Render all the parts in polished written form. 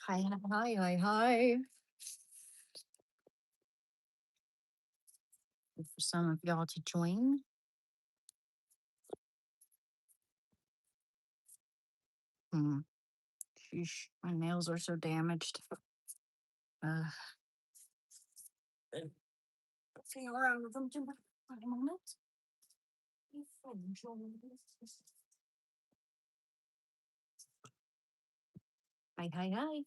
Hi, hi, hi, hi. For some of y'all to join. Hmm. Sheesh, my nails are so damaged. Uh, Fing around with them too much for a moment. If I join this- Hi, hi, hi.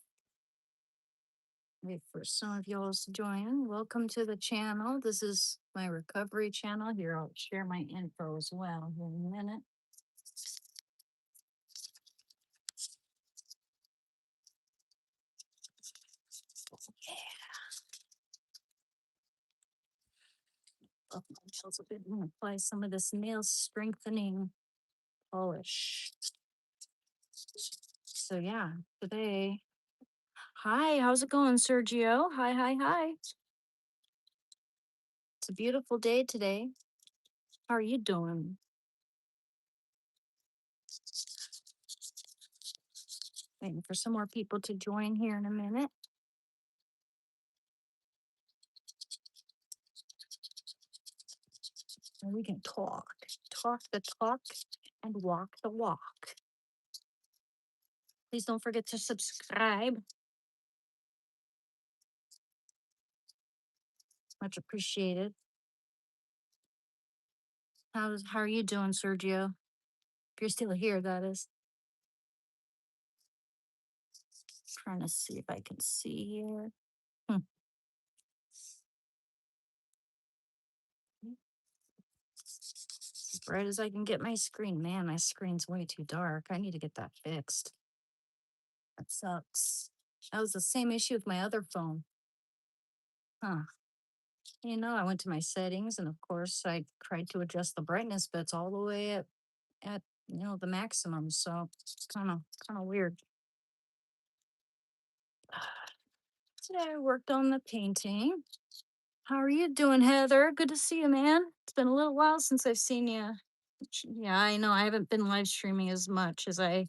Wait for some of y'all to join. Welcome to the channel. This is my recovery channel. Here, I'll share my info as well here in a minute. Up my nails a bit and apply some of this nail strengthening polish. So yeah, today. Hi, how's it going, Sergio? Hi, hi, hi. It's a beautiful day today. How are you doing? Waiting for some more people to join here in a minute. And we can talk the talk, and walk the walk. Please don't forget to subscribe. Much appreciated. How are you doing, Sergio? If you're still here, that is. Trying to see if I can see here. Hmm. As bright as I can get my screen. Man, my screen's way too dark. I need to get that fixed. That sucks. That was the same issue with my other phone. Huh. I went to my settings and of course I tried to adjust the brightness, but it's all the way at the maximum. So it's kind of weird. Today I worked on the painting. How are you doing, Heather? Good to see you, man. It's been a little while since I've seen you. Yeah, I know I haven't been live streaming as much as I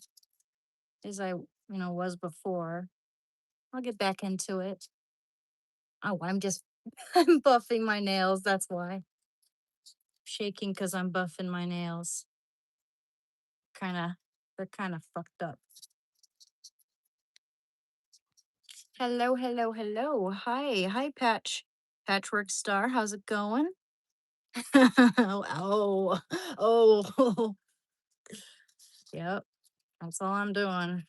was before. I'll get back into it. Oh, I'm just I'm buffing my nails. That's why. Shaking because I'm buffing my nails. Kind of, they're kind of fucked up. Hello, hello, hello. Hi, hi, Patchwork Star. How's it going? Oh, oh, yep. That's all I'm doing.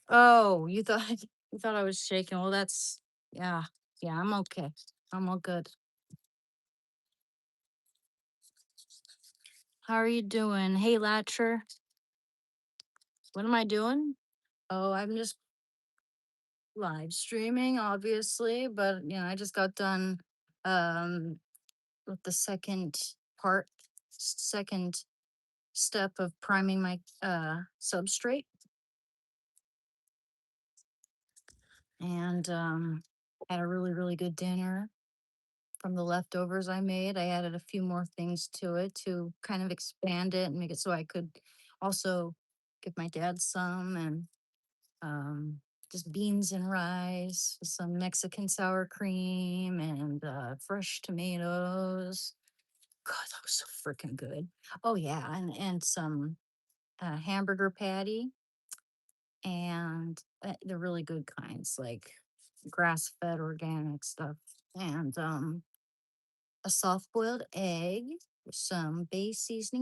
Oh, you thought you thought I was shaking. Well, yeah, yeah. I'm okay. I'm all good. How are you doing? Hey, Latcher. What am I doing? Oh, I'm just live streaming, obviously, but I just got done um with the second step of priming my substrate, and had a really, really good dinner from the leftovers I made. I added a few more things to it to kind of expand it and make it so I could also give my dad some, and um, just beans and rice, some Mexican sour cream, and fresh tomatoes. God, that was so freaking good. Oh yeah, and some hamburger patty, and the really good kinds like grass fed organic stuff, and a soft boiled egg with some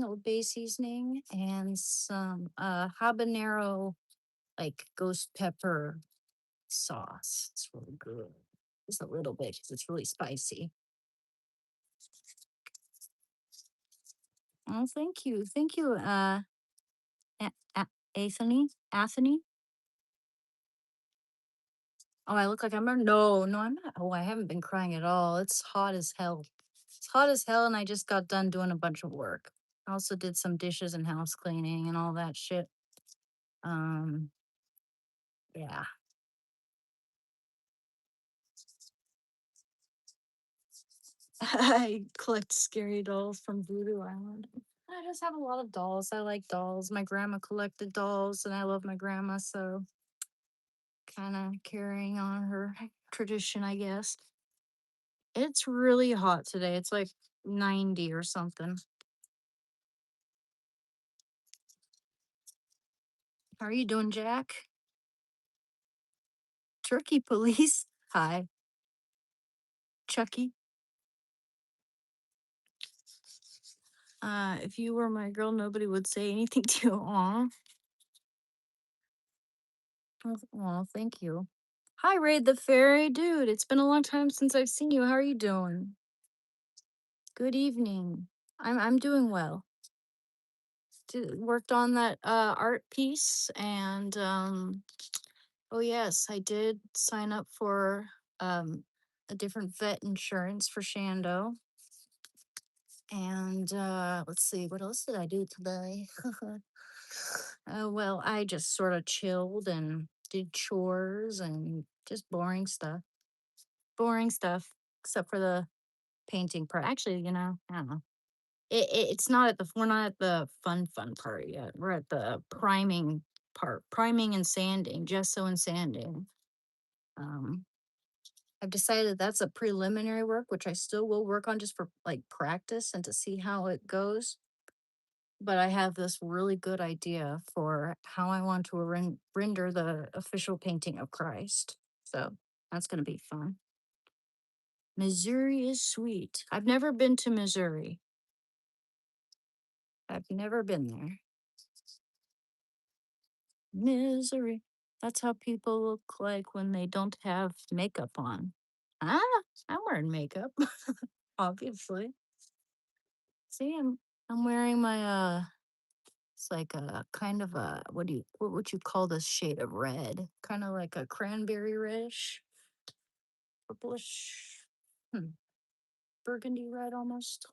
old bay seasoning, and some habanero, like ghost pepper sauce. It's really good. Just a little bit because it's really spicy. Oh, thank you. Thank you, Anthony. Oh, I look like no, no, I'm not. Oh, I haven't been crying at all. It's hot as hell. It's hot as hell, and I just got done doing a bunch of work. I also did some dishes and house cleaning and all that shit. Um, yeah. I collect scary dolls from Voodoo Island. I just have a lot of dolls. I like dolls. My grandma collected dolls, and I love my grandma, so kind of carrying on her tradition, I guess. It's really hot today. It's like 90 or something. How are you doing, Jack? Turkey police? Hi, Chucky. If you were my girl, nobody would say anything to you. Aw. Aw, thank you. Hi, Raid the Fairy. Dude, it's been a long time since I've seen you. How are you doing? Good evening. I'm doing well. Worked on that art piece, and oh yes, I did sign up for um a different vet insurance for Shando. And let's see, what else did I do today? Well, I just sort of chilled and did chores and just boring stuff. Boring stuff, except for the painting part. Actually, I don't know. It's not at the we're not at the fun part yet. We're at the priming part, priming and sanding, gesso and sanding. Um, I've decided that's a preliminary work, which I still will work on just for like practice and to see how it goes. But I have this really good idea for how I want to render the official painting of Christ. So that's going to be fun. Missouri is sweet. I've never been to Missouri. I've never been there. Misery. That's how people look like when they don't have makeup on. Ah, I'm wearing makeup, obviously. See, I'm wearing my it's like a kind of a what would you call this shade of red? Kind of like a cranberry reddish, purplish, hmm, burgundy red almost.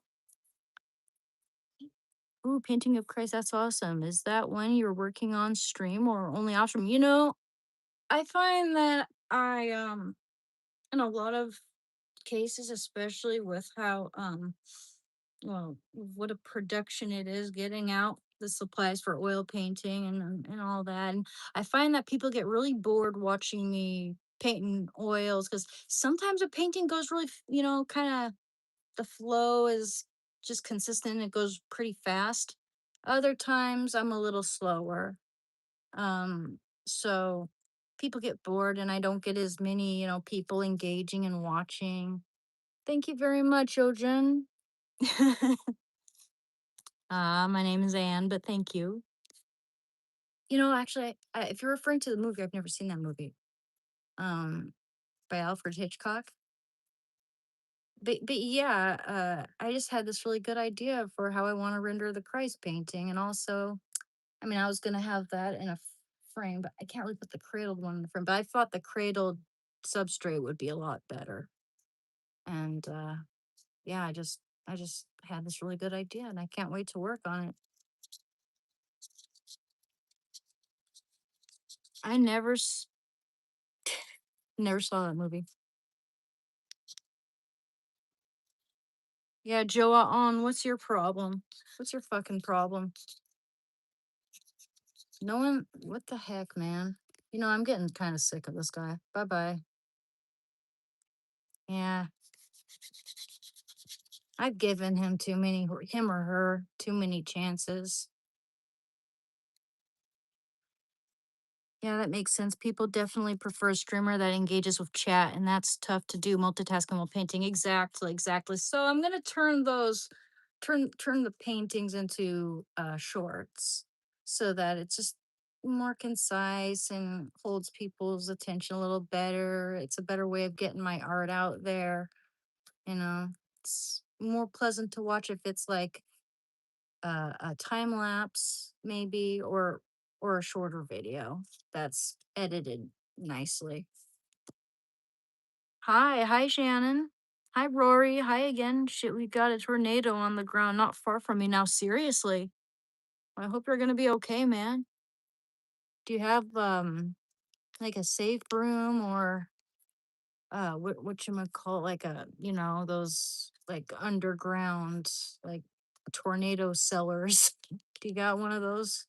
Ooh, painting of Christ, that's awesome. Is that one you're working on stream or only off stream? I find that I in a lot of cases, especially with how well what a production it is getting out the supplies for oil painting and all that. And I find that people get really bored watching me painting oils because sometimes a painting goes really kind of the flow is just consistent, it goes pretty fast. Other times I'm a little slower. So people get bored and I don't get as many people engaging and watching. Thank you very much, Ojan. My name is Anne, but thank you. Actually, if you're referring to the movie, I've never seen that movie. Um, by Alfred Hitchcock. But yeah, I just had this really good idea for how I want to render the Christ painting, and also, I mean, I was gonna have that in a frame, but I can't really put the cradled one in the frame. But I thought the cradled substrate would be a lot better. And yeah, I just had this really good idea, and I can't wait to work on it. I never saw that movie. Yeah, Joa on, what's your problem? What's your fucking problem? No one, what the heck, man? I'm getting kind of sick of this guy. Bye bye. Yeah, I've given him or her, too many chances. Yeah, that makes sense. People definitely prefer a streamer that engages with chat, and that's tough to do multitasking while painting. Exactly, exactly. So I'm gonna turn the paintings into shorts so that it's just more concise and holds people's attention a little better. It's a better way of getting my art out there. You know, it's more pleasant to watch if it's like a time lapse maybe or a shorter video that's edited nicely. Hi Shannon. Hi Rory. Hi again. Shit, we got a tornado on the ground not far from me now. Seriously. I hope you're gonna be okay, man. Do you have like a safe room or what you might call like a those like underground like tornado sellers. Do you got one of those?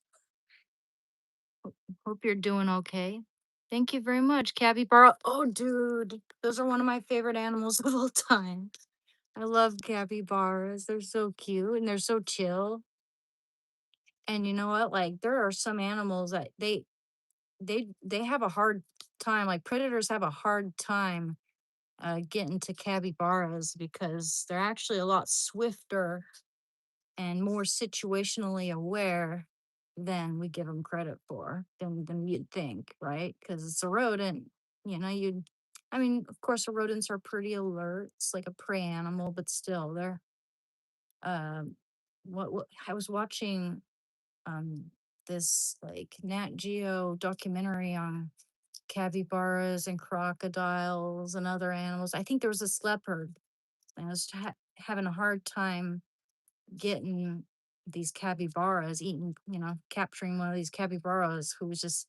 Hope you're doing okay. Thank you very much, capybara. Oh, dude, those are one of my favorite animals of all time. I love capybaras. They're so cute and they're so chill. And you know what? Like there are some animals that they have a hard time. Like predators have a hard time getting to capybaras because they're actually a lot swifter and more situationally aware than we give them credit for than you'd think, right? Because it's a rodent, you know, you'd I mean, of course, rodents are pretty alert. It's like a prey animal, but still, they're what I was watching um this like Nat Geo documentary on capybaras and crocodiles and other animals. I think there was this leopard, and I was having a hard time getting these capybaras, eating, capturing one of these capybaras who was just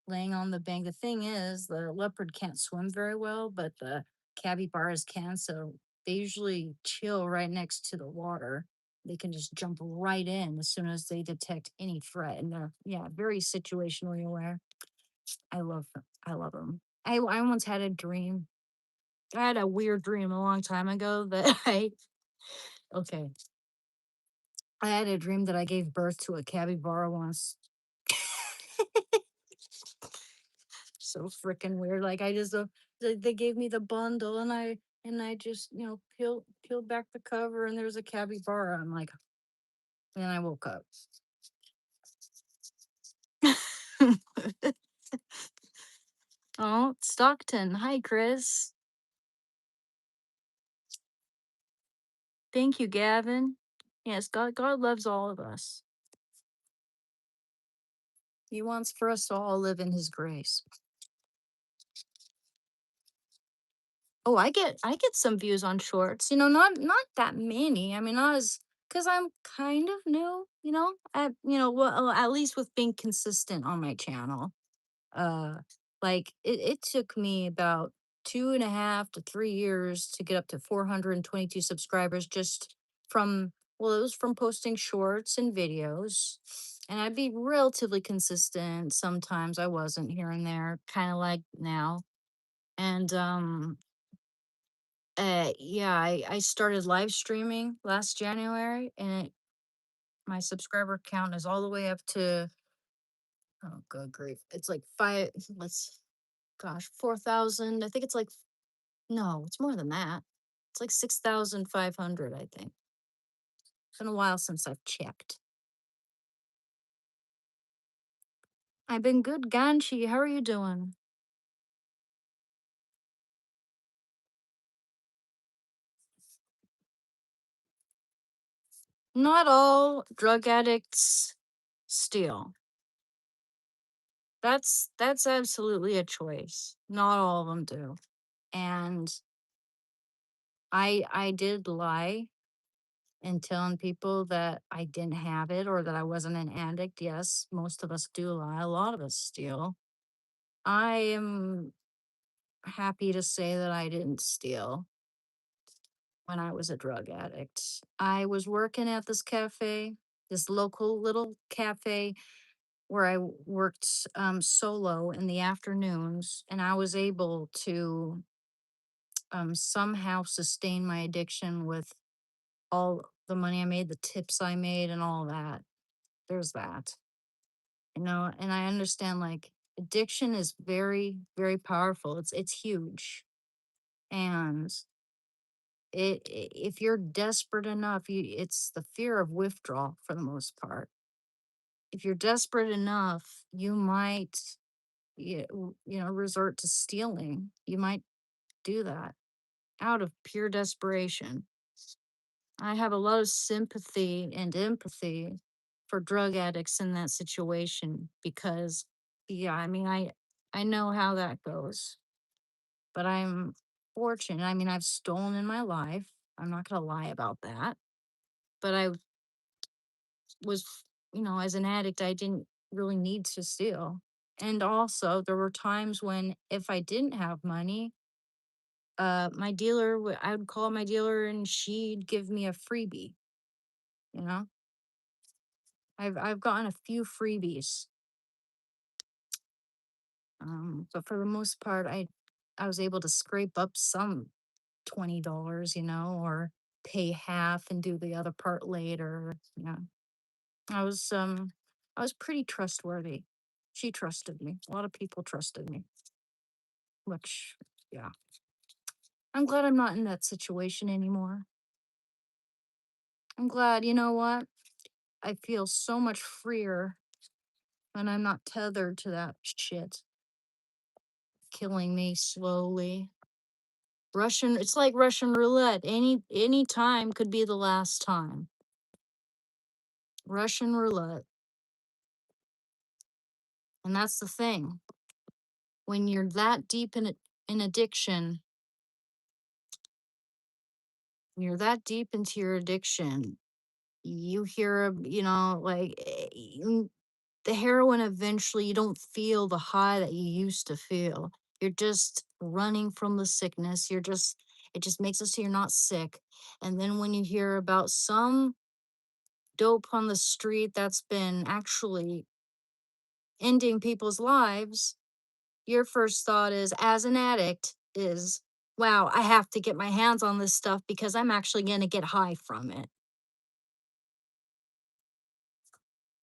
laying on the bank. The thing is, the leopard can't swim very well, but the capybaras can. So they usually chill right next to the water. They can just jump right in as soon as they detect any threat. And they're, yeah, very situationally aware. I love them. I love them. I once had a dream. I had a weird dream a long time ago that okay, I had a dream that I gave birth to a capybara once. So freaking weird. Like I just they gave me the bundle and I just peeled back the cover and there's a capybara. I'm like, and I woke up. Oh, Stockton. Hi, Chris. Thank you, Gavin. Yes, God loves all of us. He wants for us to all live in His grace. Oh, I get some views on shorts. Not that many. I mean, not as because I'm kind of new. Well, at least with being consistent on my channel. Uh, like it took me about 2.5 to 3 years to get up to 422 subscribers just from well, it was from posting shorts and videos. And I'd be relatively consistent. Sometimes I wasn't here and there, kind of like now. And yeah, I started live streaming last January, and my subscriber count is all the way up to oh good grief, it's like five. Let's gosh, 4,000. I think it's like no, it's more than that. It's like 6,500. I think it's been a while since I've checked. I've been good, Ganchi. How are you doing? Not all drug addicts steal. That's absolutely a choice. Not all of them do. And I did lie and telling people that I didn't have it or that I wasn't an addict. Yes, most of us do lie. A lot of us steal. I am happy to say that I didn't steal when I was a drug addict. I was working at this cafe, this local little cafe where I worked solo in the afternoons, and I was able to somehow sustain my addiction with all the money I made, the tips I made, and all that. There's that. And I understand like addiction is very, very powerful. It's huge. And if you're desperate enough, it's the fear of withdrawal for the most part. If you're desperate enough, you might resort to stealing. You might do that out of pure desperation. I have a lot of sympathy and empathy for drug addicts in that situation because yeah, I mean I know how that goes. But I'm fortunate. I mean, I've stolen in my life. I'm not going to lie about that. But I was, as an addict, I didn't really need to steal. And also, there were times when if I didn't have money, my dealer, I would call my dealer and she'd give me a freebie. you know? I've gotten a few freebies. But for the most part, I was able to scrape up some $20, or pay half and do the other part later. Yeah. I was um I was pretty trustworthy. She trusted me. A lot of people trusted me, which yeah. I'm glad I'm not in that situation anymore. I'm glad, you know what? I feel so much freer when I'm not tethered to that shit killing me slowly. It's like Russian roulette. Any time could be the last time. Russian roulette. And that's the thing. When you're that deep in addiction, when you're that deep into your addiction, you hear, like the heroin eventually you don't feel the high that you used to feel. You're just running from the sickness. It just makes it so you're not sick. And then when you hear about some dope on the street that's been actually ending people's lives, your first thought is, as an addict, is, wow, I have to get my hands on this stuff because I'm actually going to get high from it.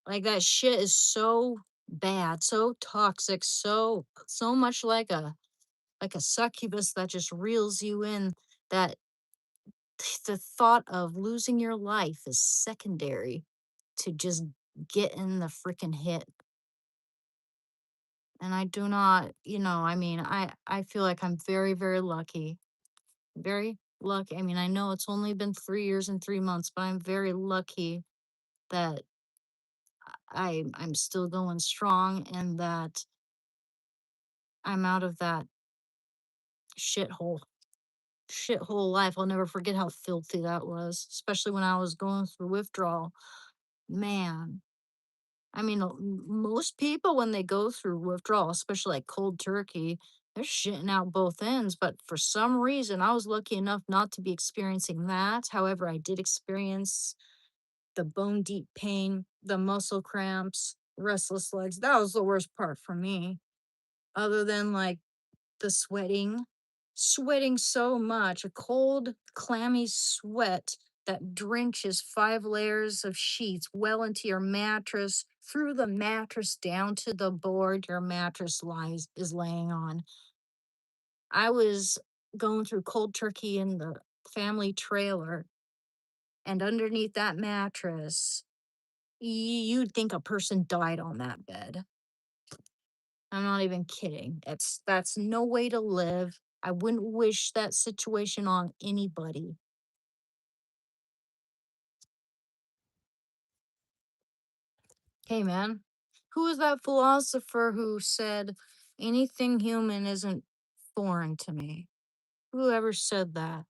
Like that shit is so bad, so toxic, so much like a succubus that just reels you in, that the thought of losing your life is secondary to just getting the freaking hit. And I do not, I mean, I feel like I'm very, very lucky. Very lucky. I mean, I know it's only been 3 years and 3 months, but I'm very lucky that I'm still going strong and that I'm out of that shithole. Shithole life. I'll never forget how filthy that was, especially when I was going through withdrawal. Man, I mean, most people when they go through withdrawal, especially like cold turkey, they're shitting out both ends. But for some reason, I was lucky enough not to be experiencing that. However, I did experience the bone deep pain, the muscle cramps, restless legs. That was the worst part for me. Other than like the sweating so much, a cold, clammy sweat that drenches 5 layers of sheets well into your mattress, through the mattress down to the board your mattress lies is laying on. I was going through cold turkey in the family trailer, and underneath that mattress, you'd think a person died on that bed. I'm not even kidding. That's no way to live. I wouldn't wish that situation on anybody. Hey man, who was that philosopher who said anything human isn't foreign to me? Whoever said that?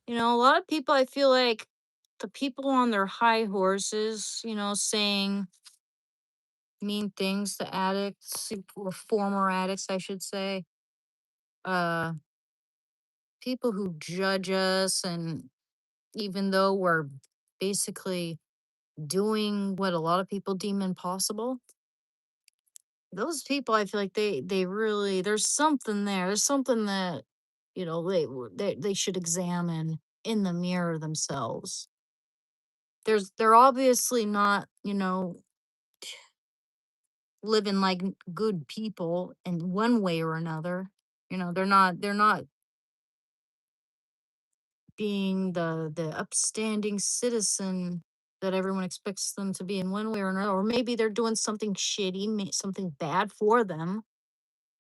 A lot of people, I feel like the people on their high horses, saying mean things to addicts or former addicts, I should say. Uh People who judge us, and even though we're basically doing what a lot of people deem impossible, those people, I feel like they really, there's something there. There's something that they should examine in the mirror themselves. They're obviously not, living like good people in one way or another. They're not being the upstanding citizen that everyone expects them to be in one way or another. Or maybe they're doing something shitty, something bad for them,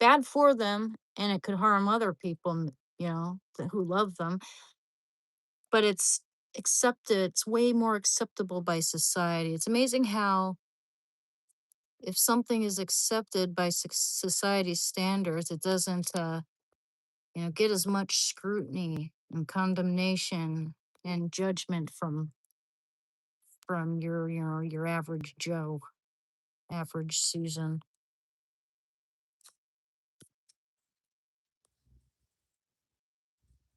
and it could harm other people, who love them. But it's way more acceptable by society. It's amazing how if something is accepted by society's standards, it doesn't, get as much scrutiny and condemnation and judgment from your average Joe, average Susan.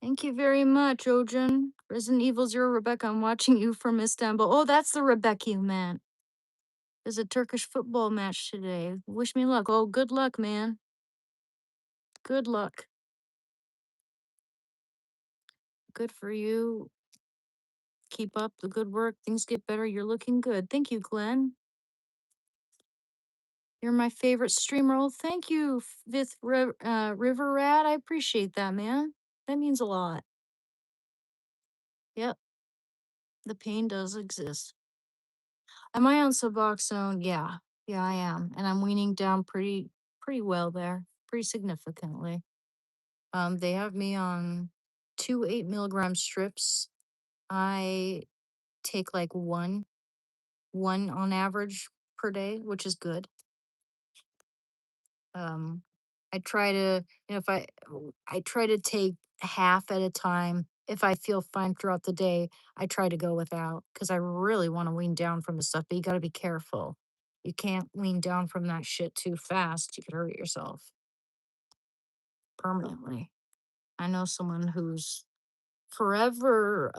Thank you very much, Ojan. Resident Evil Zero, Rebecca, I'm watching you from Istanbul. Oh, that's the Rebecca you meant. There's a Turkish football match today. Wish me luck. Oh, good luck, man. Good luck. Good for you. Keep up the good work. Things get better. You're looking good. Thank you, Glenn. You're my favorite streamer. Oh, thank you, River Rat. I appreciate that, man. That means a lot. Yep, the pain does exist. Am I on Suboxone? Yeah, yeah, I am, and I'm weaning down pretty well there, pretty significantly. They have me on two 8 milligram strips. I take like one on average per day, which is good. Um, I try to, if I try to take half at a time. If I feel fine throughout the day, I try to go without because I really want to wean down from the stuff, but you got to be careful. You can't wean down from that shit too fast. You could hurt yourself permanently. I know someone who's forever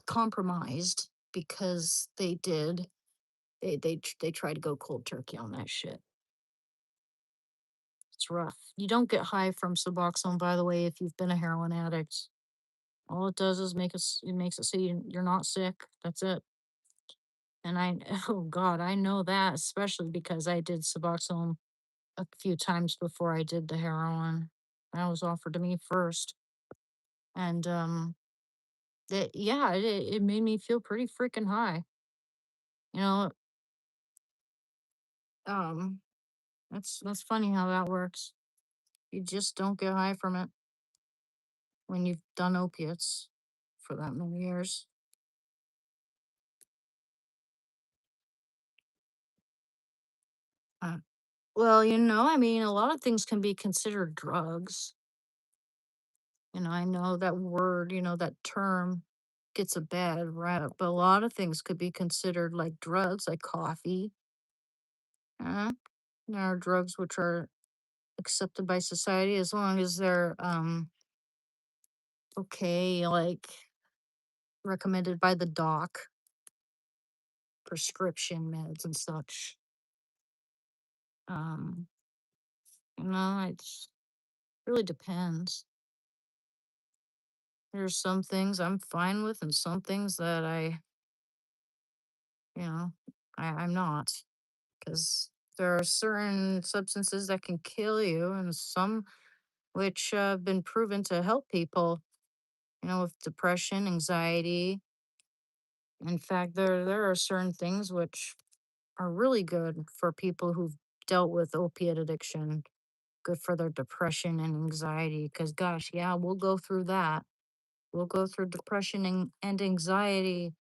compromised because they tried to go cold turkey on that shit. It's rough. You don't get high from Suboxone, by the way, if you've been a heroin addict. All it does is it makes it so you're not sick. That's it. And oh God, I know that, especially because I did Suboxone a few times before I did the heroin. That was offered to me first. And yeah, it made me feel pretty freaking high. You know, um, that's funny how that works. You just don't get high from it when you've done opiates for that many years. Uh, well, I mean, a lot of things can be considered drugs. I know that word, that term gets a bad rap, but a lot of things could be considered like drugs, like coffee. Uh, there are drugs which are accepted by society as long as they're okay, like recommended by the doc, prescription meds and such. Um, it really depends. There's some things I'm fine with and some things that you know, I'm not. Because there are certain substances that can kill you and some which have been proven to help people, with depression, anxiety. In fact, there are certain things which are really good for people who've dealt with opiate addiction, good for their depression and anxiety. Because, gosh, yeah, we'll go through that. We'll go through depression and anxiety.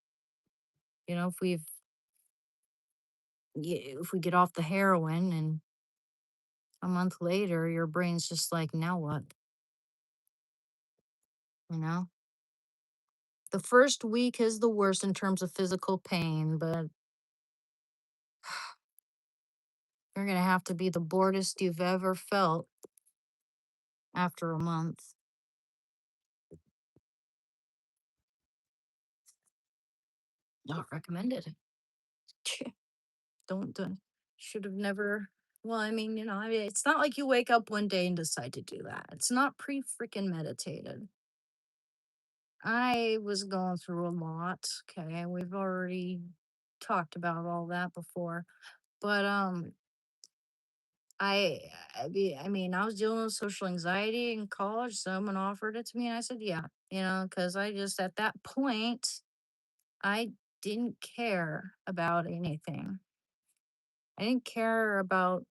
If if we get off the heroin and a month later, your brain's just like, now what? You know? The first week is the worst in terms of physical pain, but you're gonna have to be the boredest you've ever felt after a month. Not recommended. Don't. Should have never. Well, I mean, it's not like you wake up one day and decide to do that. It's not pre freaking meditated. I was going through a lot. Okay, we've already talked about all that before, but I I was dealing with social anxiety in college. Someone offered it to me, and I said, "Yeah," because I just at that point I didn't care about anything. I didn't care about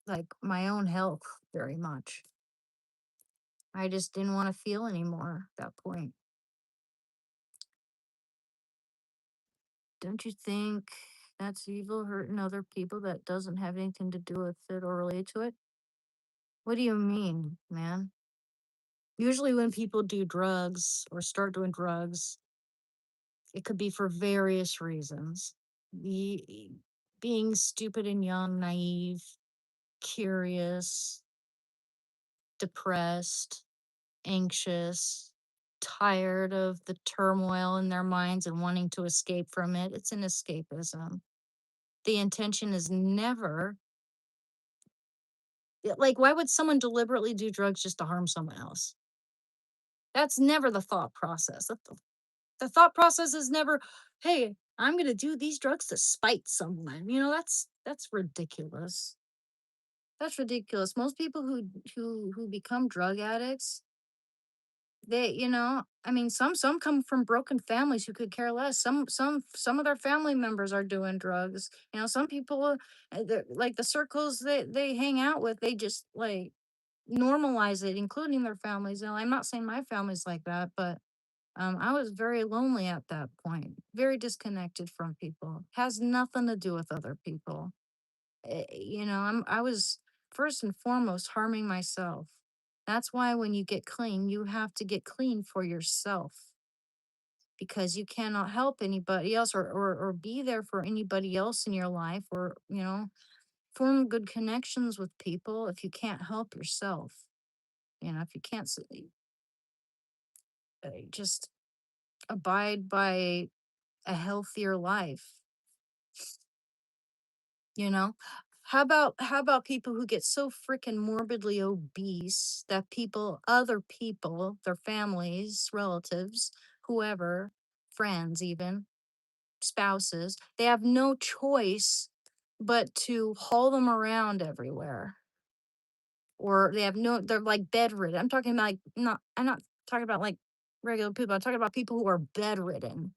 like my own health very much. I just didn't want to feel anymore at that point. Don't you think that's evil, hurting other people that doesn't have anything to do with it or relate to it? What do you mean, man? Usually, when people do drugs or start doing drugs, it could be for various reasons. Be, being stupid and young, naive, curious, depressed, anxious. tired of the turmoil in their minds and wanting to escape from it. It's an escapism. The intention is never like, why would someone deliberately do drugs just to harm someone else? That's never the thought process. The thought process is never, "Hey, I'm gonna do these drugs to spite someone." That's ridiculous. That's ridiculous. Most people who become drug addicts, I mean, some come from broken families who could care less. Some of their family members are doing drugs. Some people, like the circles they hang out with, they just like normalize it, including their families. I'm not saying my family's like that, but I was very lonely at that point, very disconnected from people. Has nothing to do with other people. I was first and foremost harming myself. That's why when you get clean, you have to get clean for yourself because you cannot help anybody else or be there for anybody else in your life or, form good connections with people if you can't help yourself. If you can't just abide by a healthier life, you know? How about people who get so freaking morbidly obese that other people, their families, relatives, whoever, friends even, spouses, they have no choice but to haul them around everywhere. Or they're like bedridden. I'm not talking about like regular people. I'm talking about people who are bedridden.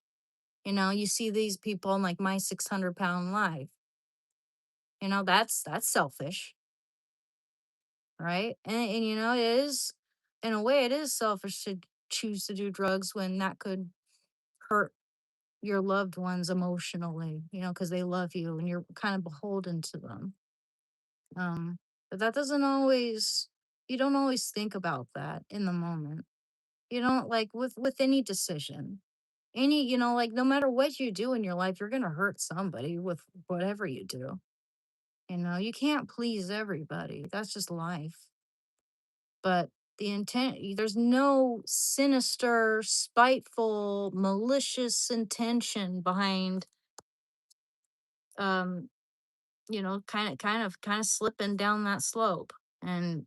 You see these people in like My 600 Pound Life. That's selfish, right? And it is, in a way, it is selfish to choose to do drugs when that could hurt your loved ones emotionally, because they love you and you're kind of beholden to them. But that doesn't always, you don't always think about that in the moment. You don't like with any decision. Like no matter what you do in your life, you're gonna hurt somebody with whatever you do. You can't please everybody. That's just life. But there's no sinister, spiteful, malicious intention behind um, kind of slipping down that slope and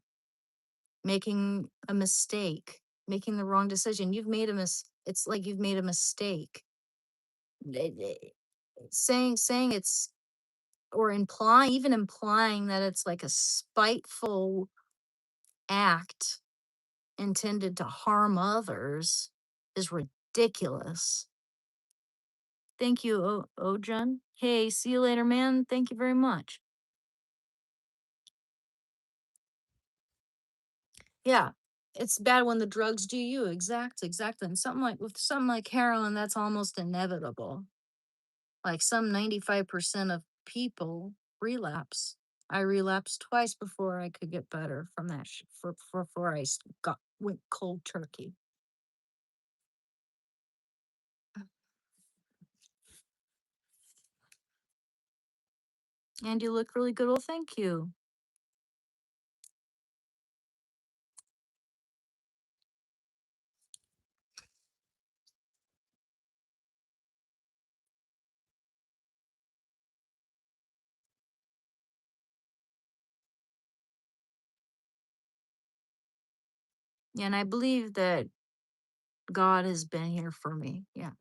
making a mistake, making the wrong decision. It's like you've made a mistake. It- it- saying it's or implying that it's like a spiteful act intended to harm others is ridiculous. Thank you, Ojan. Hey, see you later, man. Thank you very much. Yeah, it's bad when the drugs do you. Exactly, exactly. And something like heroin, that's almost inevitable. Like some 95% of people relapse. I relapsed twice before I could get better from that before went cold turkey. And you look really good. Well, thank you. And I believe that God has been here for me. Yeah.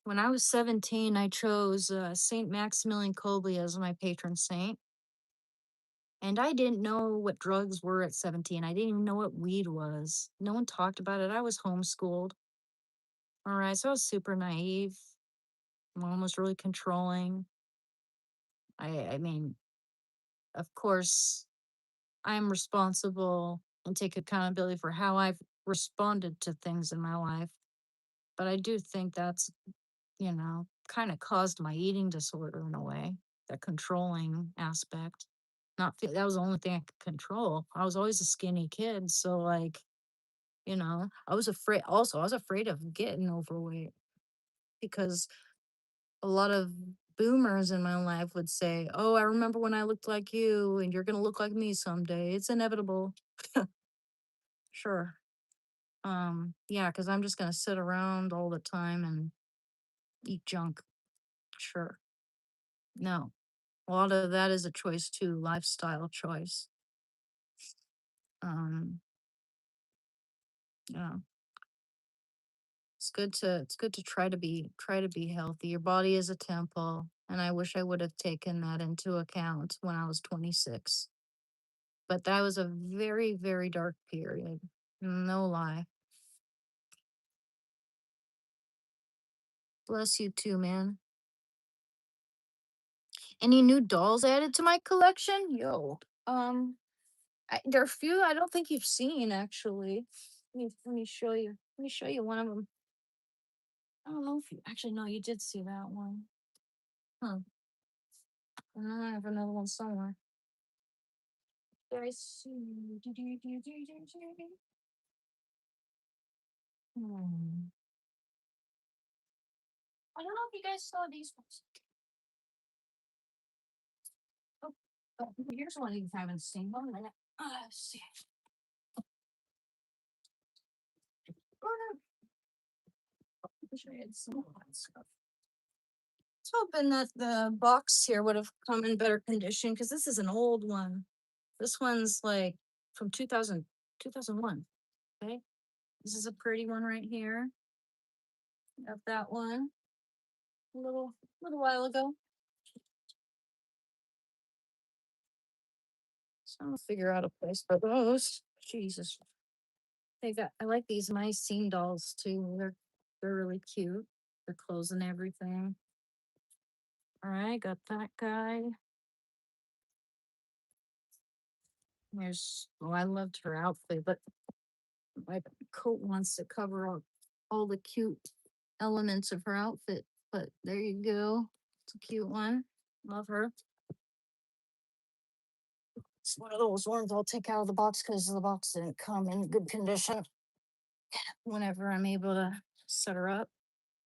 When I was 17, I chose Saint Maximilian Kolbe as my patron saint. And I didn't know what drugs were at 17. I didn't even know what weed was. No one talked about it. I was homeschooled. All right. So I was super naive. Mom was really controlling. I mean, of course, I'm responsible and take accountability for how I've responded to things in my life. But I do think that's, kind of caused my eating disorder in a way, that controlling aspect. That was the only thing I could control. I was always a skinny kid. So, like, I was afraid of getting overweight because a lot of boomers in my life would say, "Oh, I remember when I looked like you and you're going to look like me someday. It's inevitable." Sure. Yeah, because I'm just gonna sit around all the time and eat junk. Sure. No. A lot of that is a choice too, lifestyle choice. Um, yeah. It's good to try to be healthy. Your body is a temple, and I wish I would have taken that into account when I was 26. But that was a very, very dark period. No lie. Bless you too, man. Any new dolls added to my collection? Yo. There are a few I don't think you've seen actually. Let me show you. Let me show you one of them. I don't know if you actually no, you did see that one. Huh. I have another one somewhere. Did I see? Hmm. I don't know if you guys saw these ones. Oh, here's one you haven't seen. One minute. Let's see. Oh, no. I wish I had some of that stuff. I was hoping that the box here would have come in better condition because this is an old one. This one's like from 2000, 2001. Okay. This is a pretty one right here. Got that one a little while ago. So I'm gonna figure out a place for those. Jesus. I like these Mycene dolls too. They're really cute. Their clothes and everything. All right, got that guy. I loved her outfit, but my coat wants to cover up all the cute elements of her outfit. But there you go. It's a cute one. Love her. It's one of those ones I'll take out of the box because the box didn't come in good condition whenever I'm able to set her up.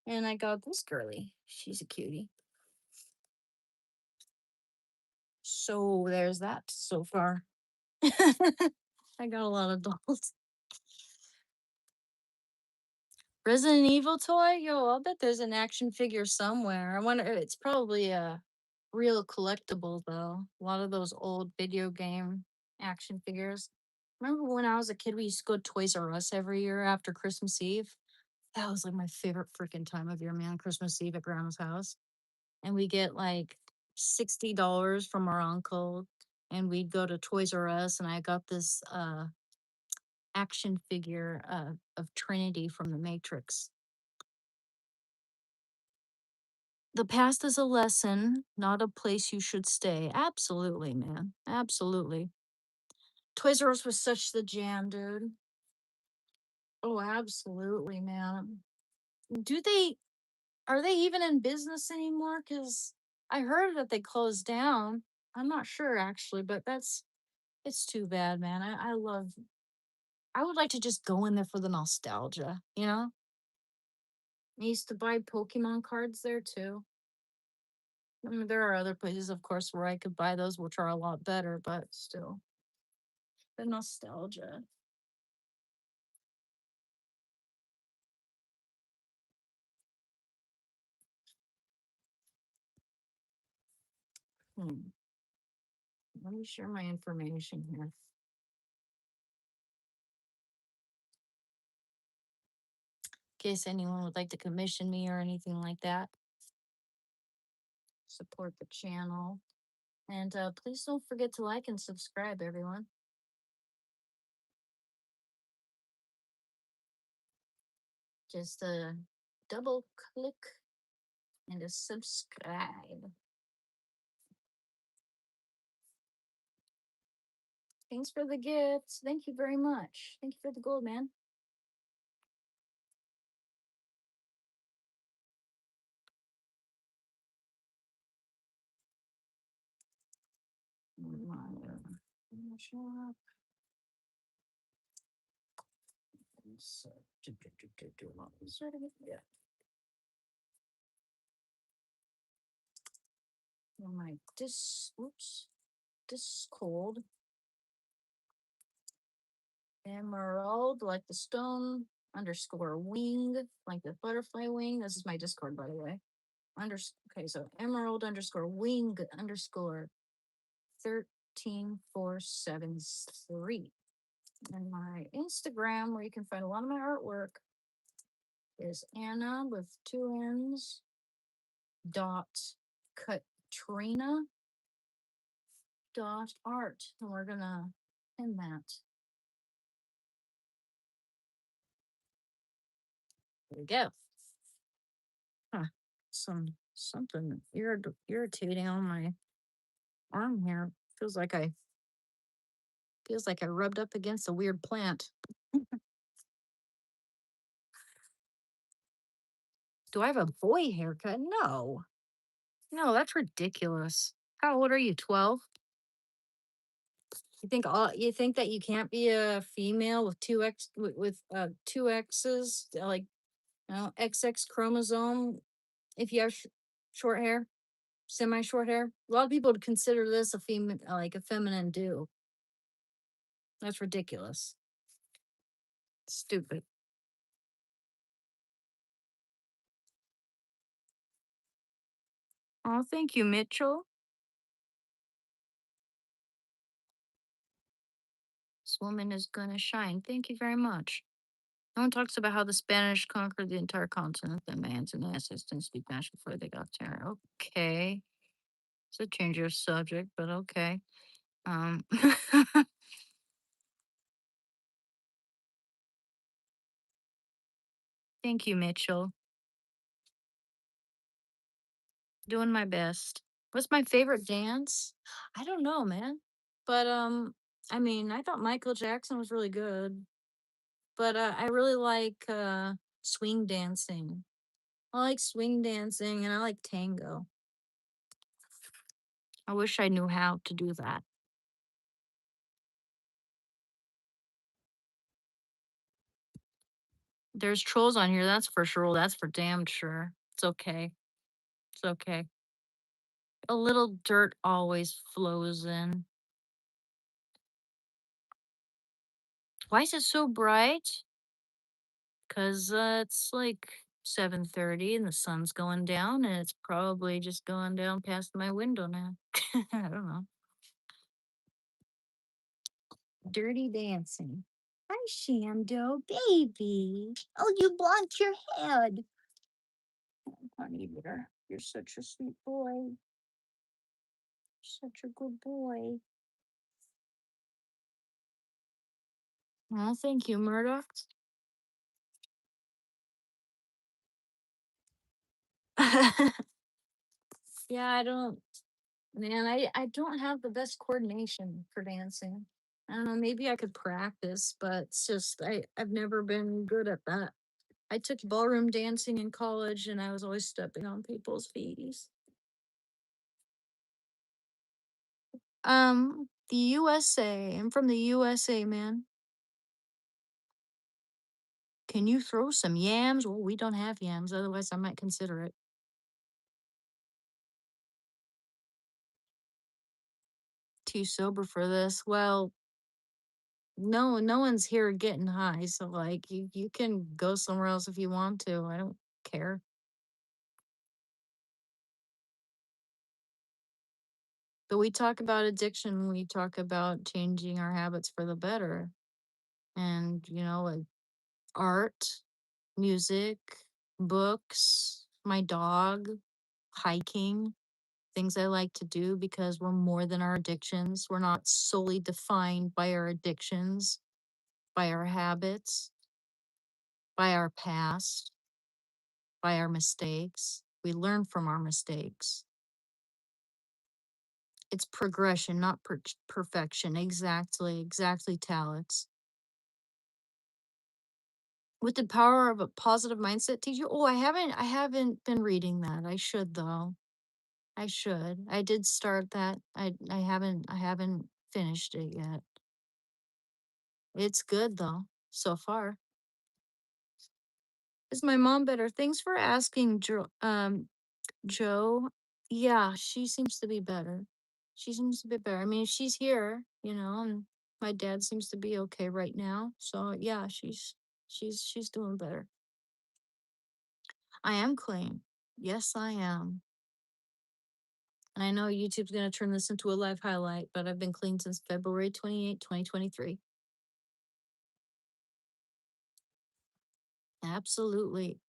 And I got this girly. She's a cutie. So there's that so far. I got a lot of dolls. Resident Evil toy? Yo, I'll bet there's an action figure somewhere. I wonder, it's probably a real collectible though. A lot of those old video game action figures. Remember when I was a kid, we used to go to Toys R Us every year after Christmas Eve? That was like my favorite freaking time of year, man. Christmas Eve at grandma's house. And we get like $60 from our uncle. And we'd go to Toys R Us and I got this action figure of Trinity from the Matrix. The past is a lesson, not a place you should stay. Absolutely, man. Absolutely. Toys R Us was such the jam, dude. Oh, absolutely, man. Do they are they even in business anymore? Because I heard that they closed down. I'm not sure actually, but it's too bad, man. I would like to just go in there for the nostalgia, you know? I used to buy Pokemon cards there too. I mean, there are other places, of course, where I could buy those, which are a lot better, but still, the nostalgia. Hmm. Let me share my information here. In case anyone would like to commission me or anything like that, support the channel. And please don't forget to like and subscribe, everyone. Just double click and a subscribe. Thanks for the gifts. Thank you very much. Thank you for the gold, man. Shop. Yeah. My oops, Discord. Emerald, like the stone underscore wing, like the butterfly wing. This is my Discord, by the way. Okay, so emerald underscore wing underscore 13473. And my Instagram, where you can find a lot of my artwork, is Anna with two N's dot Katrina dot art. And we're gonna pin that. There we go. Huh. Something irritating on my arm here. Feels like I rubbed up against a weird plant. Do I have a boy haircut? No. No, that's ridiculous. How old are you? 12? You think that you can't be a female with two X's, like XX chromosome if you have short hair, semi short hair? A lot of people would consider this a female, like a feminine do. That's ridiculous. Stupid. Oh, thank you, Mitchell. This woman is gonna shine. Thank you very much. No one talks about how the Spanish conquered the entire continent, the Mayans and the Aztecs didn't speak Spanish before they got there. Okay. It's a change of subject, but okay. Um Thank you, Mitchell. Doing my best. What's my favorite dance? I don't know, man. But I mean, I thought Michael Jackson was really good, but I really like swing dancing. I like swing dancing and I like tango. I wish I knew how to do that. There's trolls on here, that's for sure. That's for damn sure. It's okay. It's okay. A little dirt always flows in. Why is it so bright? Because it's like 7:30 and the sun's going down, and it's probably just going down past my window now. I don't know. Dirty dancing. Hi, Shando, baby. Oh, you blocked your head. Honey dear, you're such a sweet boy. Such a good boy. Oh, thank you, Murdoch. Yeah, I don't, man, I don't have the best coordination for dancing. I don't know, maybe I could practice, but it's just I've never been good at that. I took ballroom dancing in college and I was always stepping on people's feet. The USA. I'm from the USA, man. Can you throw some yams? Well, we don't have yams, otherwise I might consider it. Too sober for this. Well, no one's here getting high, so like you can go somewhere else if you want to. I don't care. But we talk about addiction, we talk about changing our habits for the better. And, like art, music, books, my dog, hiking, things I like to do because we're more than our addictions. We're not solely defined by our addictions, by our habits, by our past, by our mistakes. We learn from our mistakes. It's progression, not perfection. Exactly, Talents. With the power of a positive mindset teach you? Oh, I haven't been reading that. I should though. I should. I did start that. I haven't finished it yet. It's good though, so far. Is my mom better? Thanks for asking, Joe. Yeah, she seems to be better. She seems to be better. I mean, she's here, and My dad seems to be okay right now. So yeah, she's doing better. I am clean. Yes, I am. And I know YouTube's gonna turn this into a live highlight, but I've been clean since February 28, 2023. Absolutely.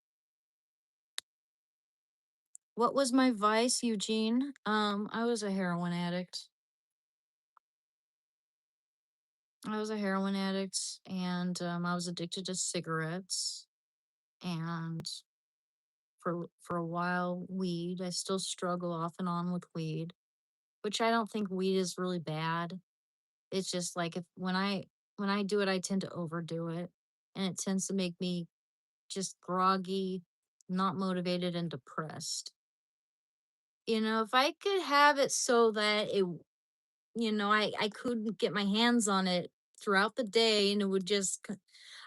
What was my vice, Eugene? I was a heroin addict. I was a heroin addict and I was addicted to cigarettes and for a while weed. I still struggle off and on with weed, which I don't think weed is really bad. It's just like if when I do it, I tend to overdo it and it tends to make me just groggy, not motivated and depressed. If I could have it so that I could get my hands on it throughout the day and it would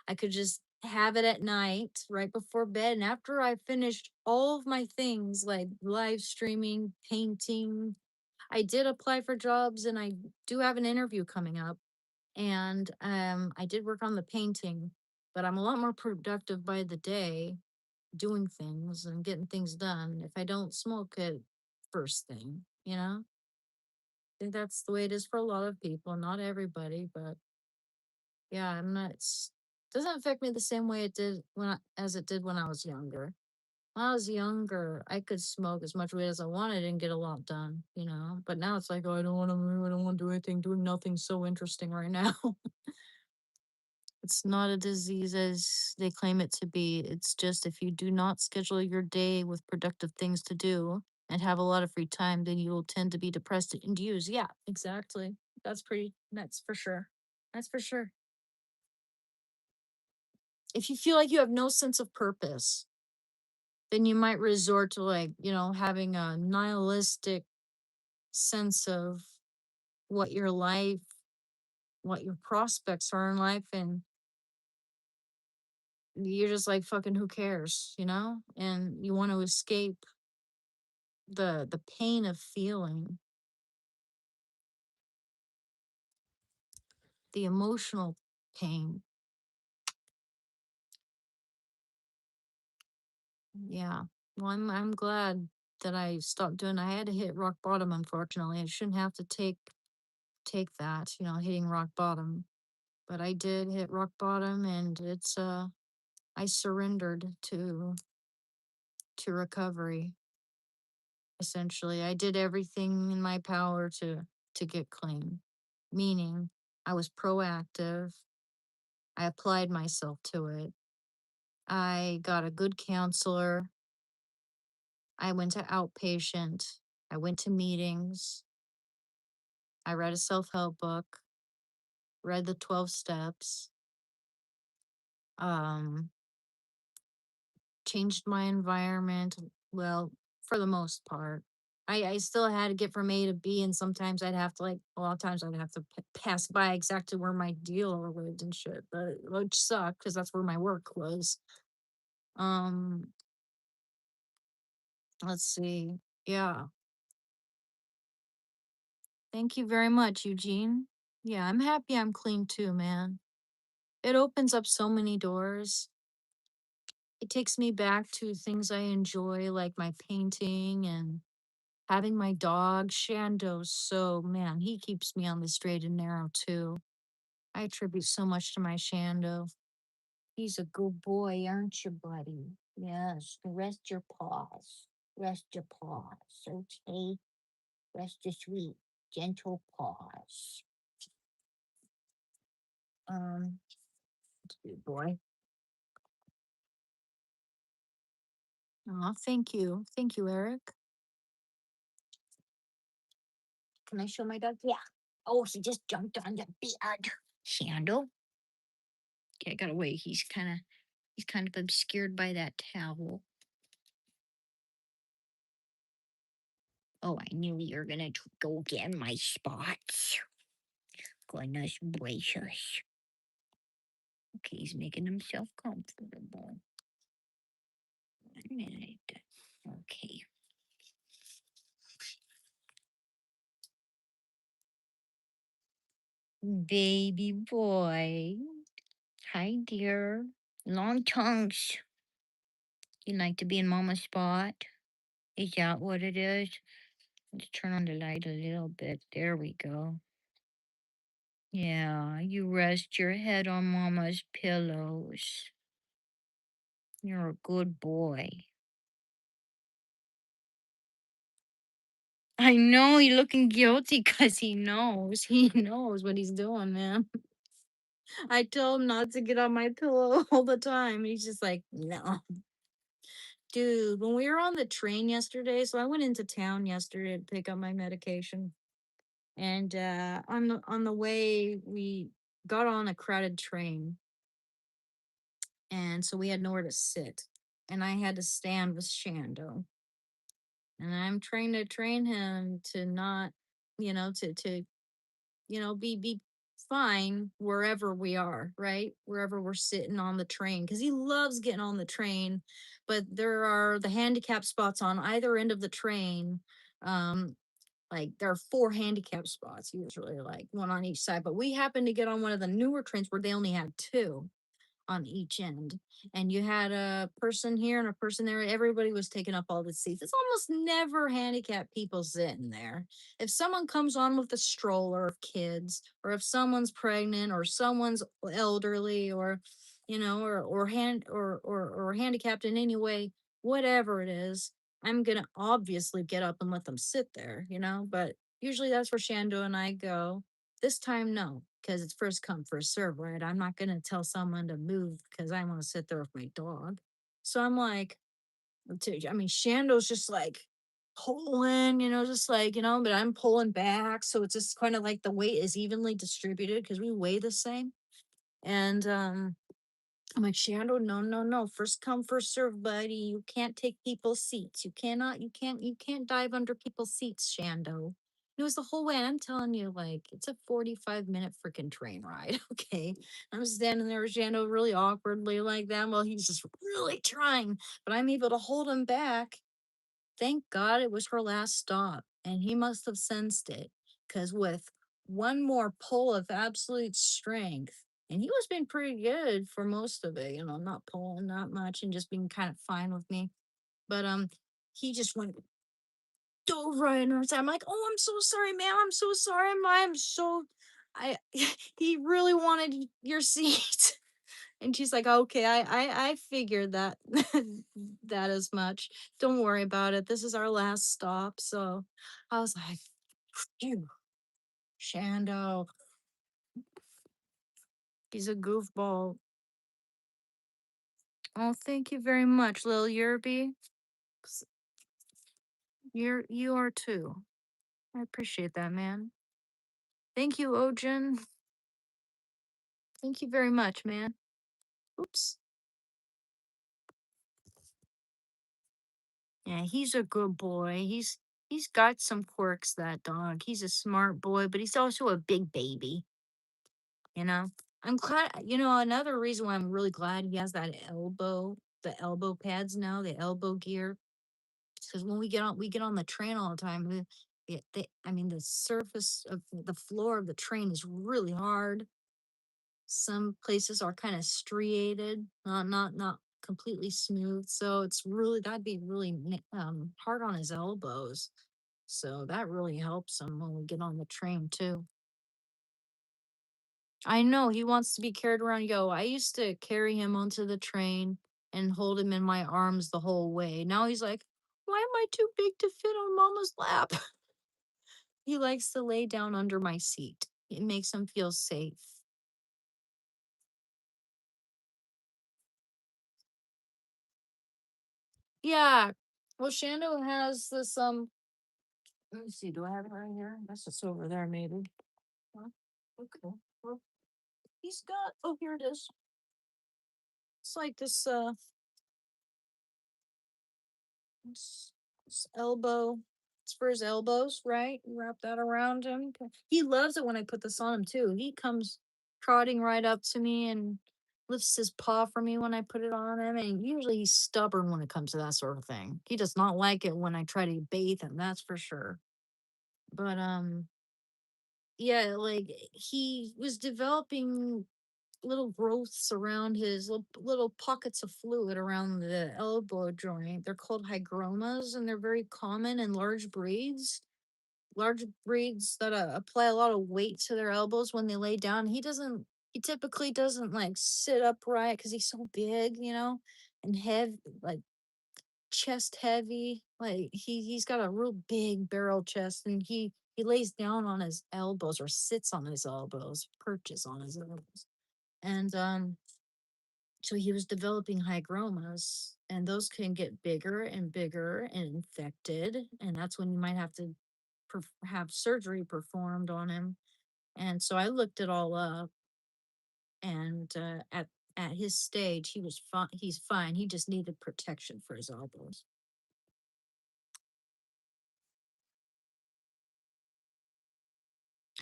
I could just have it at night right before bed. And after I finished all of my things like live streaming, painting, I did apply for jobs and I do have an interview coming up. And I did work on the painting, but I'm a lot more productive by the day doing things and getting things done if I don't smoke it first thing. I think that's the way it is for a lot of people, not everybody, but yeah, I'm not. Doesn't affect me the same way it did as it did when I was younger. When I was younger, I could smoke as much weed as I wanted and get a lot done. But now it's like, oh, I don't want to move. I don't want to do anything. Doing nothing's so interesting right now. It's not a disease as they claim it to be. It's just if you do not schedule your day with productive things to do and have a lot of free time, then you will tend to be depressed and use. Yeah, exactly. That's for sure. That's for sure. If you feel like you have no sense of purpose, then you might resort to having a nihilistic sense of what your life, what your prospects are in life, and you're just like fucking who cares. And you want to escape the pain of feeling the emotional pain. Yeah. Well, I'm glad that I stopped doing. I had to hit rock bottom. Unfortunately, I shouldn't have to take that. Hitting rock bottom. But I did hit rock bottom, and I surrendered to recovery. Essentially, I did everything in my power to get clean. Meaning, I was proactive. I applied myself to it. I got a good counselor. I went to outpatient. I went to meetings. I read a self help book, read the 12 steps, um, changed my environment. Well, for the most part. I still had to get from A to B, and sometimes I'd have to, a lot of times I'd have to pass by exactly where my dealer lived and shit, but which sucked because that's where my work was. Um, let's see. Yeah. Thank you very much, Eugene. Yeah, I'm happy I'm clean too, man. It opens up so many doors. It takes me back to things I enjoy, like my painting and having my dog, Shando. So, man, he keeps me on the straight and narrow too. I attribute so much to my Shando. He's a good boy, aren't you, buddy? Yes, rest your paws. Rest your paws, okay? Rest your sweet, gentle paws. Um, good boy. Oh, thank you. Thank you, Eric. Can I show my dog? Yeah. Oh, he just jumped on the bed. Sandal. Okay, I got away. He's kind of obscured by that towel. Oh, I knew you were gonna go get my spots. Goodness gracious. Okay, he's making himself comfortable. 1 minute. Okay. Baby boy. Hi, dear. Long tongues. You like to be in mama's spot? Is that what it is? Let's turn on the light a little bit. There we go. Yeah, you rest your head on mama's pillows. You're a good boy. I know he's looking guilty because he knows. He knows what he's doing, man. I tell him not to get on my pillow all the time. He's just like, no. Dude, when we were on the train yesterday, so I went into town yesterday to pick up my medication. And on the way, we got on a crowded train, and so we had nowhere to sit. And I had to stand with Shando. And I'm trying to train him to not, be fine wherever we are, right? Wherever we're sitting on the train, because he loves getting on the train, but there are the handicap spots on either end of the train. Um, like there are four handicap spots usually, like one on each side. But we happened to get on one of the newer trains where they only had two on each end. And you had a person here and a person there. Everybody was taking up all the seats. It's almost never handicapped people sitting there. If someone comes on with a stroller of kids, or if someone's pregnant, or someone's elderly, or or handicapped in any way, whatever it is, I'm gonna obviously get up and let them sit there, But usually that's where Shando and I go. This time, no, because it's first come, first serve, right? I'm not gonna tell someone to move because I want to sit there with my dog. So I'm like, I mean, Shando's just like pulling, just like, but I'm pulling back. So it's just kind of like the weight is evenly distributed because we weigh the same. And I'm like, Shando, no, no, no. First come, first serve, buddy. You can't take people's seats. You can't dive under people's seats, Shando. It was the whole way. I'm telling you, like, it's a 45-minute freaking train ride. Okay. I'm standing there with Shando really awkwardly like that while he's just really trying, but I'm able to hold him back. Thank God it was her last stop, and he must have sensed it, because with one more pull of absolute strength, and he was being pretty good for most of it, not pulling that much and just being kind of fine with me. But he just went dove right in her side. I'm like, oh, I'm so sorry, ma'am. I'm so sorry. I'm so I he really wanted your seat. And she's like, "Okay, I figured that that as much. Don't worry about it. This is our last stop." So I was like, "Phew, Shando, he's a goofball." Oh, thank you very much, Lil Yerby. You are too. I appreciate that, man. Thank you, Ojin. Thank you very much, man. Oops. Yeah, he's a good boy. He's got some quirks, that dog. He's a smart boy, but he's also a big baby. You know, I'm glad, another reason why I'm really glad he has the elbow pads now, the elbow gear. Because when we get on the train all the time, I mean, the surface of the floor of the train is really hard. Some places are kind of striated, not completely smooth. So that'd be really hard on his elbows. So that really helps him when we get on the train too. I know he wants to be carried around. Yo, I used to carry him onto the train and hold him in my arms the whole way. Now he's like, why am I too big to fit on mama's lap? He likes to lay down under my seat. It makes him feel safe. Yeah. Well, Shando has this let me see, do I have it right here? That's just over there, maybe. Huh? Okay. Well, he's got here it is. It's like this elbow. It's for his elbows, right? You wrap that around him. He loves it when I put this on him too. He comes trotting right up to me and lifts his paw for me when I put it on him. And usually he's stubborn when it comes to that sort of thing. He does not like it when I try to bathe him, that's for sure. But yeah, like he was developing little growths around his little pockets of fluid around the elbow joint. They're called hygromas, and they're very common in large breeds. Large breeds that apply a lot of weight to their elbows when they lay down. He typically doesn't like sit upright because he's so big, and heavy, like chest heavy. Like he's got a real big barrel chest, and he lays down on his elbows or sits on his elbows, perches on his elbows. And so he was developing hygromas, and those can get bigger and bigger and infected, and that's when you might have to have surgery performed on him. And so I looked it all up, and at his stage, he was fine. He's fine. He just needed protection for his elbows.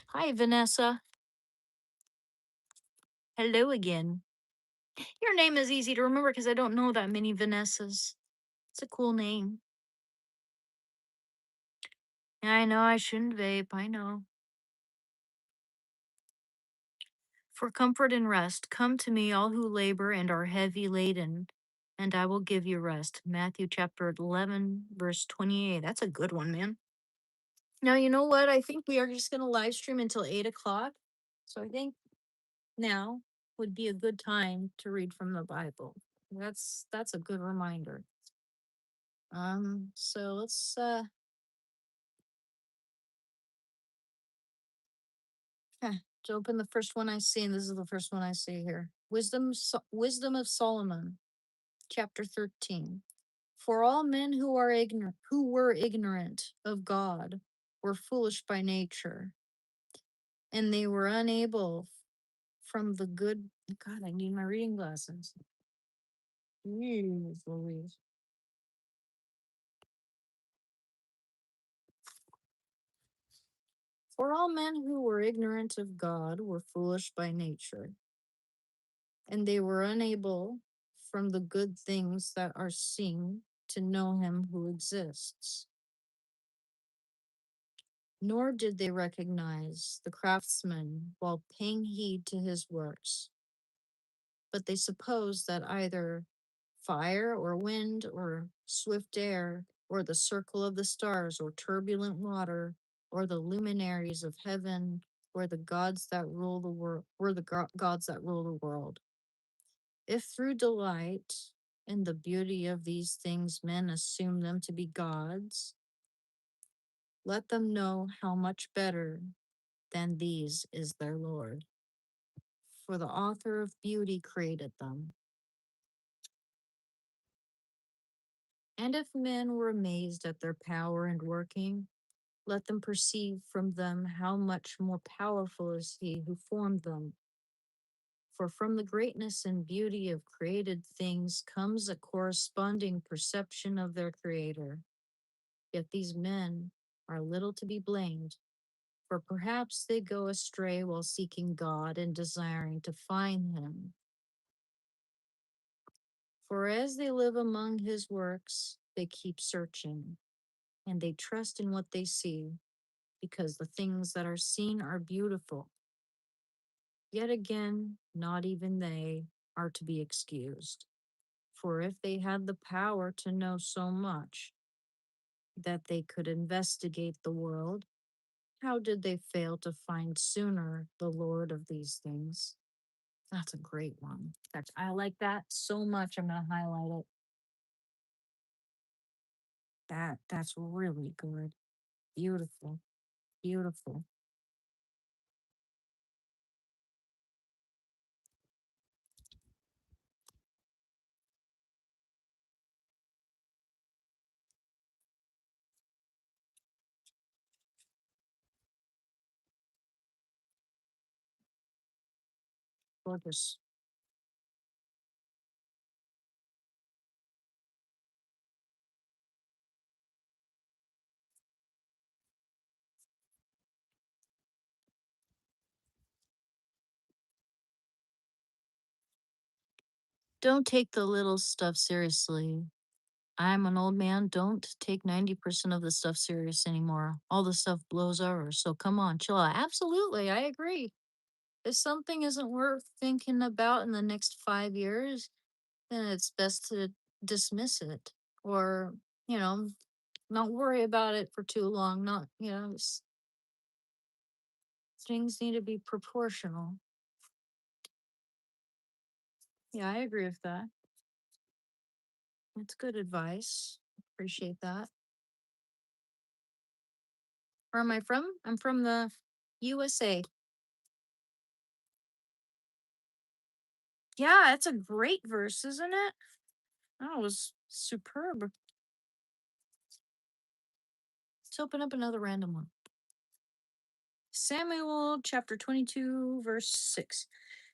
Hi, Vanessa. Hello again. Your name is easy to remember because I don't know that many Vanessas. It's a cool name. Yeah, I know I shouldn't vape. I know. For comfort and rest, come to me, all who labor and are heavy laden, and I will give you rest. Matthew chapter 11, verse 28. That's a good one, man. Now, you know what? I think we are just going to live stream until 8 o'clock. So I think now would be a good time to read from the Bible. That's a good reminder. So let's open the first one I see, and this is the first one I see here. Wisdom of Solomon, chapter 13. For all men who were ignorant of God were foolish by nature, and they were unable from the good. God, I need my reading glasses. Jeez Louise. For all men who were ignorant of God were foolish by nature, and they were unable from the good things that are seen to know him who exists. Nor did they recognize the craftsman while paying heed to his works, but they supposed that either fire or wind or swift air or the circle of the stars or turbulent water or the luminaries of heaven or the gods that rule the world were the gods that rule the world. If through delight in the beauty of these things men assume them to be gods, let them know how much better than these is their Lord. For the author of beauty created them. And if men were amazed at their power and working, let them perceive from them how much more powerful is he who formed them. For from the greatness and beauty of created things comes a corresponding perception of their creator. Yet these men are little to be blamed, for perhaps they go astray while seeking God and desiring to find him. For as they live among his works, they keep searching, and they trust in what they see, because the things that are seen are beautiful. Yet again, not even they are to be excused. For if they had the power to know so much that they could investigate the world, how did they fail to find sooner the Lord of these things? That's a great one. I like that so much. I'm gonna highlight it. That's really good. Beautiful. Beautiful. Gorgeous. Don't take the little stuff seriously. I'm an old man. Don't take 90% of the stuff serious anymore. All the stuff blows over. So come on, chill out. Absolutely. I agree. If something isn't worth thinking about in the next 5 years, then it's best to dismiss it or, you know, not worry about it for too long. Not, things need to be proportional. Yeah, I agree with that. That's good advice. Appreciate that. Where am I from? I'm from the USA. Yeah, it's a great verse, isn't it? That was superb. Let's open up another random one. Samuel chapter 22, verse 6.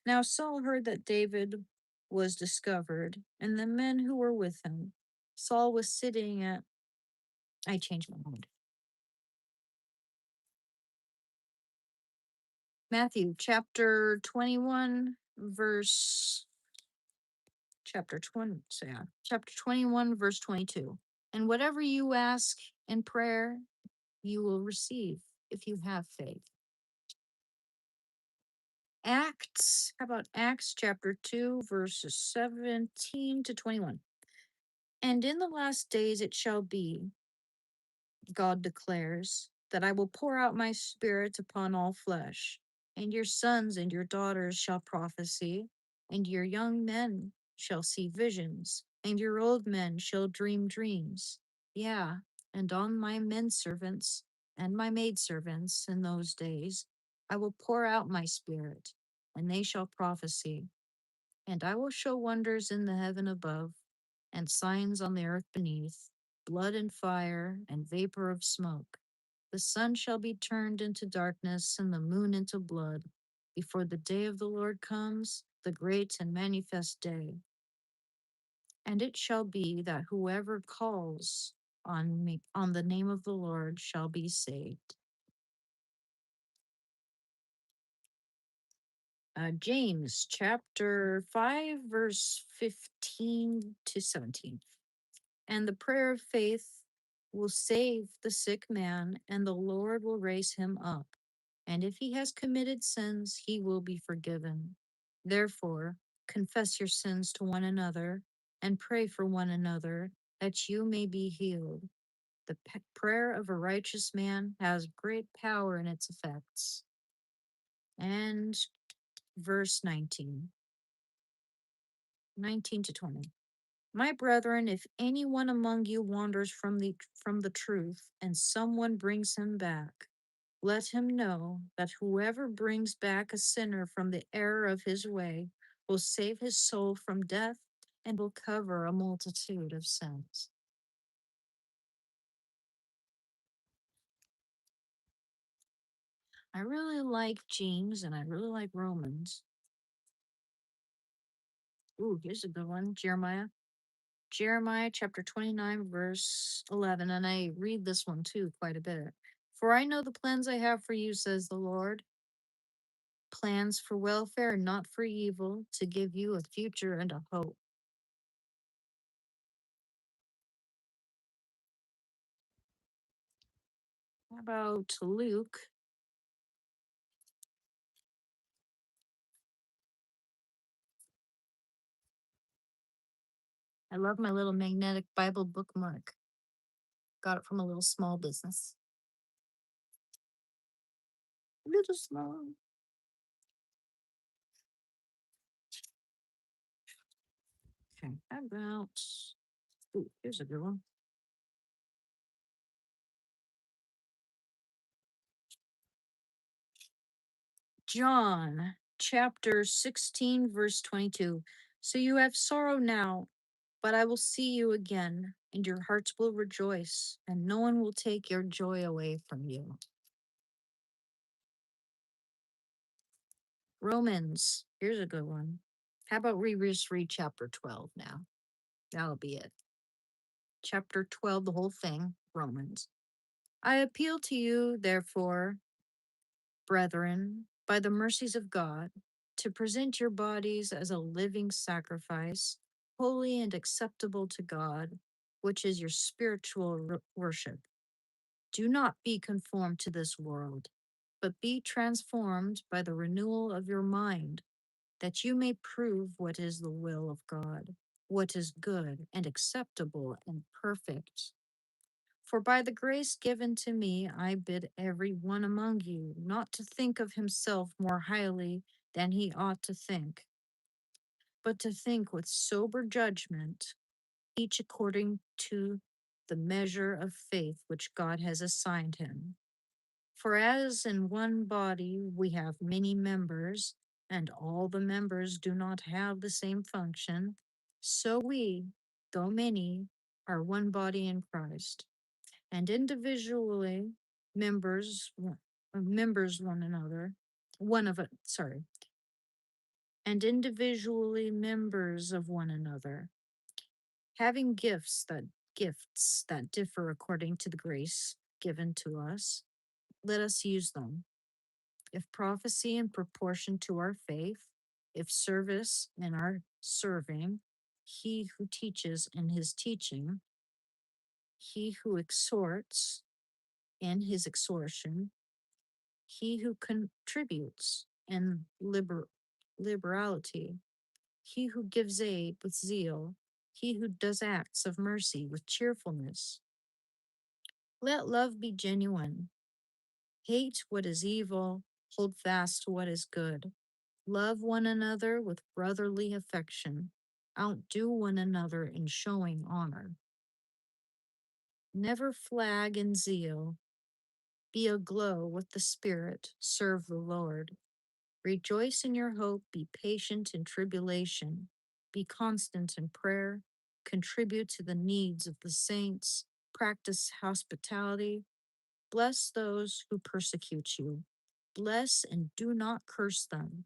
Now Saul heard that David was discovered, and the men who were with him. Saul was sitting at. I changed my mind. Matthew chapter 21, verse. Chapter 20. So yeah, chapter 21, verse 22. And whatever you ask in prayer, you will receive if you have faith. Acts, how about Acts chapter 2, verses 17 to 21? And in the last days it shall be, God declares, that I will pour out my spirit upon all flesh, and your sons and your daughters shall prophesy, and your young men shall see visions, and your old men shall dream dreams. Yeah, and on my men servants and my maidservants in those days I will pour out my spirit, and they shall prophesy. And I will show wonders in the heaven above, and signs on the earth beneath, blood and fire, and vapor of smoke. The sun shall be turned into darkness, and the moon into blood, before the day of the Lord comes, the great and manifest day. And it shall be that whoever calls on me on the name of the Lord shall be saved. James chapter 5, verse 15 to 17. And the prayer of faith will save the sick man, and the Lord will raise him up. And if he has committed sins, he will be forgiven. Therefore, confess your sins to one another and pray for one another that you may be healed. The prayer of a righteous man has great power in its effects. And verse 19 to 20. My brethren, if anyone among you wanders from the truth, and someone brings him back, let him know that whoever brings back a sinner from the error of his way will save his soul from death and will cover a multitude of sins. I really like James and I really like Romans. Ooh, here's a good one. Jeremiah chapter 29, verse 11. And I read this one too quite a bit. For I know the plans I have for you, says the Lord, plans for welfare and not for evil, to give you a future and a hope. How about Luke? I love my little magnetic Bible bookmark. Got it from a little small business. Little small. Okay, how about. Ooh, here's a good one. John chapter 16, verse 22. So you have sorrow now, but I will see you again, and your hearts will rejoice, and no one will take your joy away from you. Romans, here's a good one. How about we just read chapter 12 now? That'll be it. Chapter 12, the whole thing, Romans. I appeal to you, therefore, brethren, by the mercies of God, to present your bodies as a living sacrifice, holy and acceptable to God, which is your spiritual worship. Do not be conformed to this world, but be transformed by the renewal of your mind, that you may prove what is the will of God, what is good and acceptable and perfect. For by the grace given to me, I bid every one among you not to think of himself more highly than he ought to think, but to think with sober judgment, each according to the measure of faith which God has assigned him. For as in one body we have many members, and all the members do not have the same function, so we, though many, are one body in Christ, and individually members one another, one of it, sorry, and individually members of one another, having gifts that differ according to the grace given to us, let us use them. If prophecy in proportion to our faith, if service in our serving, he who teaches in his teaching, he who exhorts in his exhortation, he who contributes in liberality, he who gives aid with zeal, he who does acts of mercy with cheerfulness. Let love be genuine. Hate what is evil, hold fast to what is good. Love one another with brotherly affection. Outdo one another in showing honor. Never flag in zeal. Be aglow with the Spirit. Serve the Lord. Rejoice in your hope. Be patient in tribulation. Be constant in prayer. Contribute to the needs of the saints. Practice hospitality. Bless those who persecute you. Bless and do not curse them.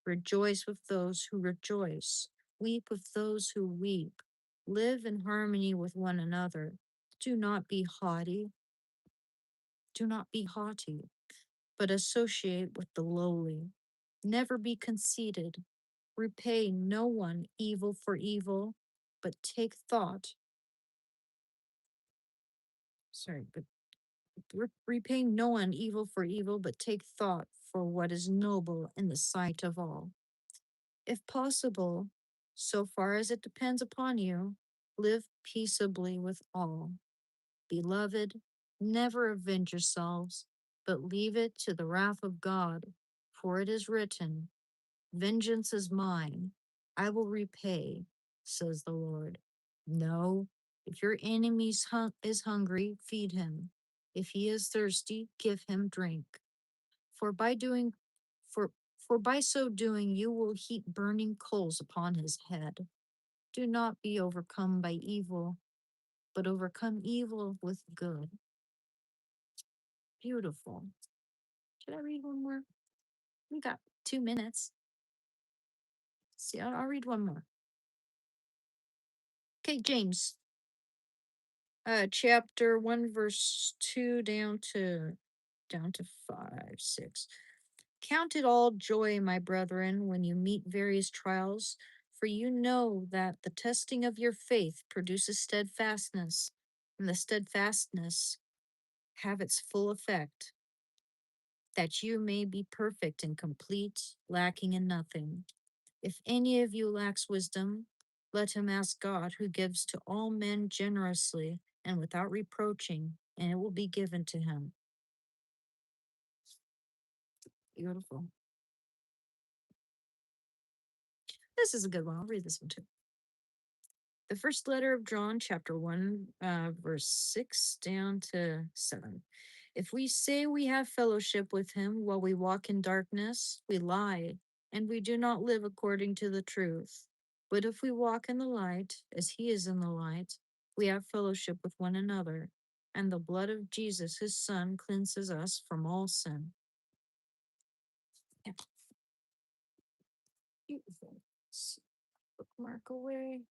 Rejoice with those who rejoice. Weep with those who weep. Live in harmony with one another. Do not be haughty. Do not be haughty, but associate with the lowly. Never be conceited. Repay no one evil for evil, but take thought. Sorry, but repay no one evil for evil, but take thought for what is noble in the sight of all. If possible, so far as it depends upon you, live peaceably with all. Beloved, never avenge yourselves, but leave it to the wrath of God, for it is written, vengeance is mine, I will repay, says the Lord. No, if your enemy is hungry, feed him. If he is thirsty, give him drink. For by doing for for by so doing you will heap burning coals upon his head. Do not be overcome by evil, but overcome evil with good. Beautiful. Should I read one more? We got 2 minutes. See, I'll read one more. Okay, James, chapter 1, verse 2 down to 5, 6. Count it all joy, my brethren, when you meet various trials, for you know that the testing of your faith produces steadfastness, and the steadfastness have its full effect, that you may be perfect and complete, lacking in nothing. If any of you lacks wisdom, let him ask God, who gives to all men generously and without reproaching, and it will be given to him. Beautiful. This is a good one. I'll read this one too. The first letter of John, chapter 1, verse 6 down to 7. If we say we have fellowship with him while we walk in darkness, we lie, and we do not live according to the truth. But if we walk in the light, as he is in the light, we have fellowship with one another, and the blood of Jesus, his son, cleanses us from all sin. Yeah. Beautiful. Bookmark away.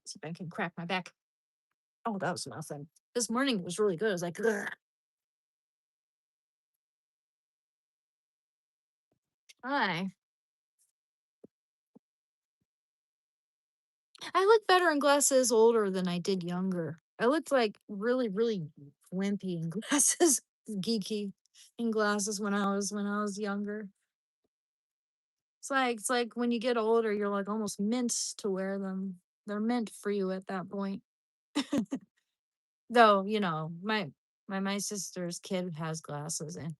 See if I can crack my back. Oh, that was nothing. This morning was really good. I was like, ugh. Hi. I look better in glasses older than I did younger. I looked like really, really wimpy in glasses, geeky in glasses when I was younger. It's like when you get older, you're like almost meant to wear them. They're meant for you at that point. Though, my sister's kid has glasses and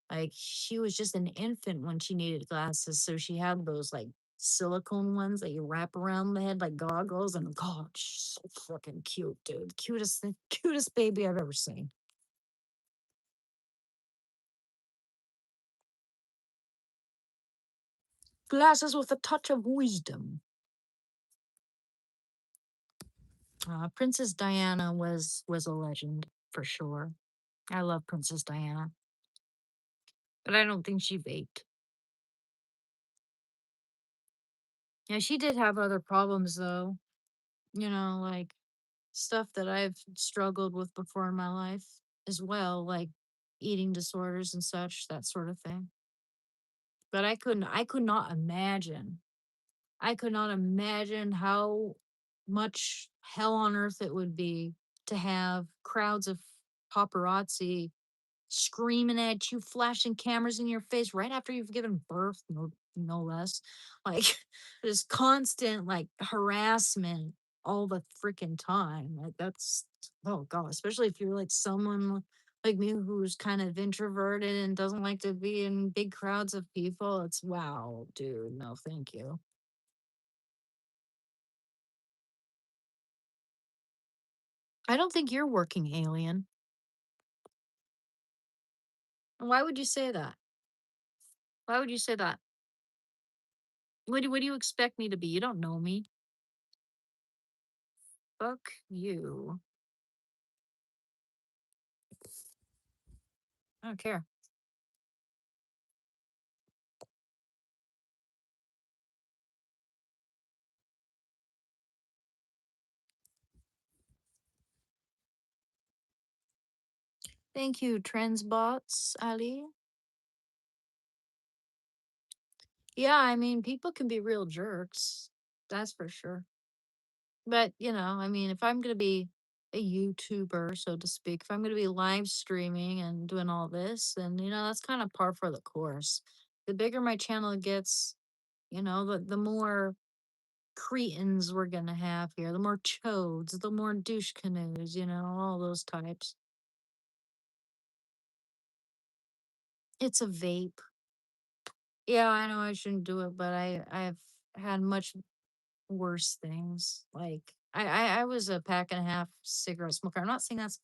like she was just an infant when she needed glasses. So she had those like silicone ones that you wrap around the head like goggles and god, she's so fucking cute, dude. Cutest baby I've ever seen. Glasses with a touch of wisdom. Princess Diana was a legend for sure. I love Princess Diana, but I don't think she vaped. Yeah, she did have other problems though. Like stuff that I've struggled with before in my life as well, like eating disorders and such, that sort of thing. But I could not imagine. I could not imagine how much hell on earth it would be to have crowds of paparazzi screaming at you, flashing cameras in your face right after you've given birth, no less. Like just constant like harassment all the freaking time. Like that's oh god, especially if you're like someone like me who's kind of introverted and doesn't like to be in big crowds of people. It's wow, dude. No, thank you. I don't think you're working alien. Why would you say that? Why would you say that? What do you expect me to be? You don't know me. Fuck you. I don't care. Thank you, Transbots, Ali. Yeah, I mean, people can be real jerks. That's for sure. But, I mean, if I'm going to be a YouTuber, so to speak, if I'm going to be live streaming and doing all this, then, that's kind of par for the course. The bigger my channel gets, the more cretins we're going to have here, the more chodes, the more douche canoes, all those types. It's a vape. Yeah, I know I shouldn't do it, but I've had much worse things. Like I was a pack and a half cigarette smoker. I'm not saying that's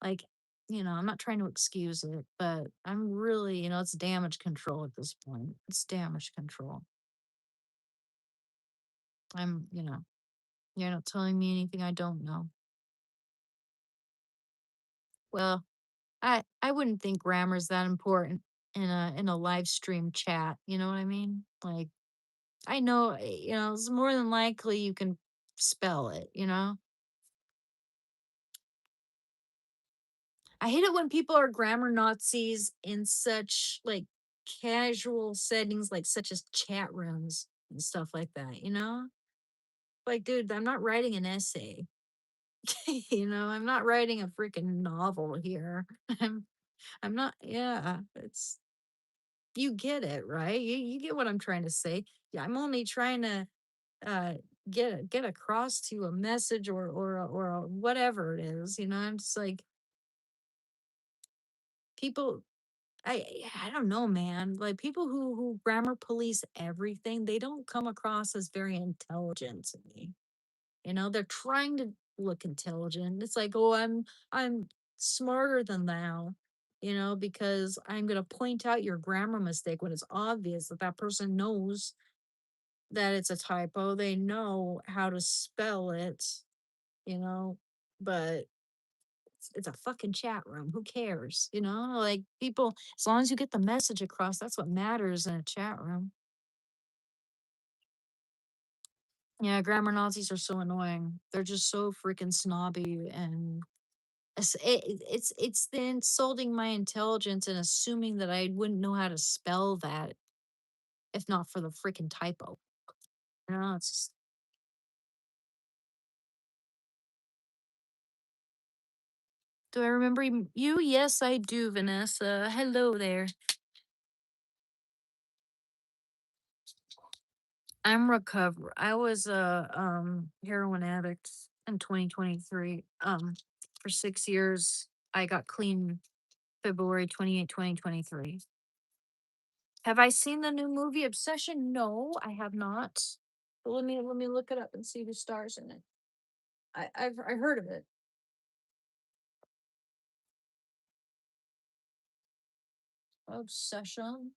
like, I'm not trying to excuse it, but I'm really, it's damage control at this point. It's damage control. You're not telling me anything I don't know. Well, I wouldn't think grammar's that important in a live stream chat. You know what I mean? Like I know, it's more than likely you can spell it. I hate it when people are grammar Nazis in such like casual settings, like such as chat rooms and stuff like that. Like, dude, I'm not writing an essay. I'm not writing a freaking novel here. I'm I'm not yeah, it's you get it, right? You get what I'm trying to say. Yeah, I'm only trying to uh get across to you a message or whatever it is. I'm just like people I don't know, man. Like people who grammar police everything, they don't come across as very intelligent to me. They're trying to look intelligent. It's like, oh, I'm smarter than thou, because I'm gonna point out your grammar mistake when it's obvious that that person knows that it's a typo. They know how to spell it, you know, but it's a fucking chat room. Who cares? Like people, as long as you get the message across, that's what matters in a chat room. Yeah, grammar Nazis are so annoying. They're just so freaking snobby and it's the insulting my intelligence and assuming that I wouldn't know how to spell that. if not for the freaking typo. It's just, do I remember you? Yes, I do, Vanessa. Hello there. I'm recover. I was a heroin addict in 2023. For 6 years. I got clean February 28th, 2023. Have I seen the new movie Obsession? No, I have not. But let me look it up and see who stars in it. I heard of it. Obsession.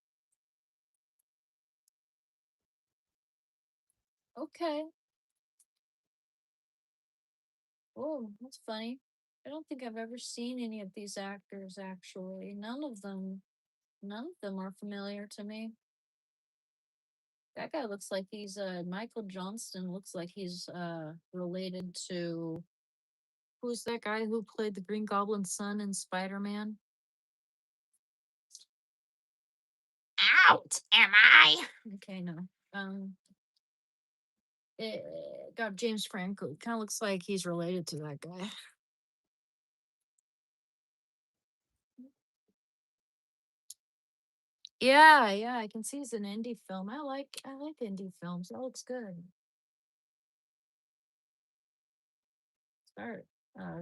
Okay. Oh, that's funny. I don't think I've ever seen any of these actors actually. None of them are familiar to me. That guy looks like he's Michael Johnston looks like he's related to who's that guy who played the Green Goblin's son in Spider-Man? Out am I? Okay, no. Um got James Franco. Kind of looks like he's related to that guy. Yeah, yeah, I can see it's an indie film. I like indie films. That looks good. Start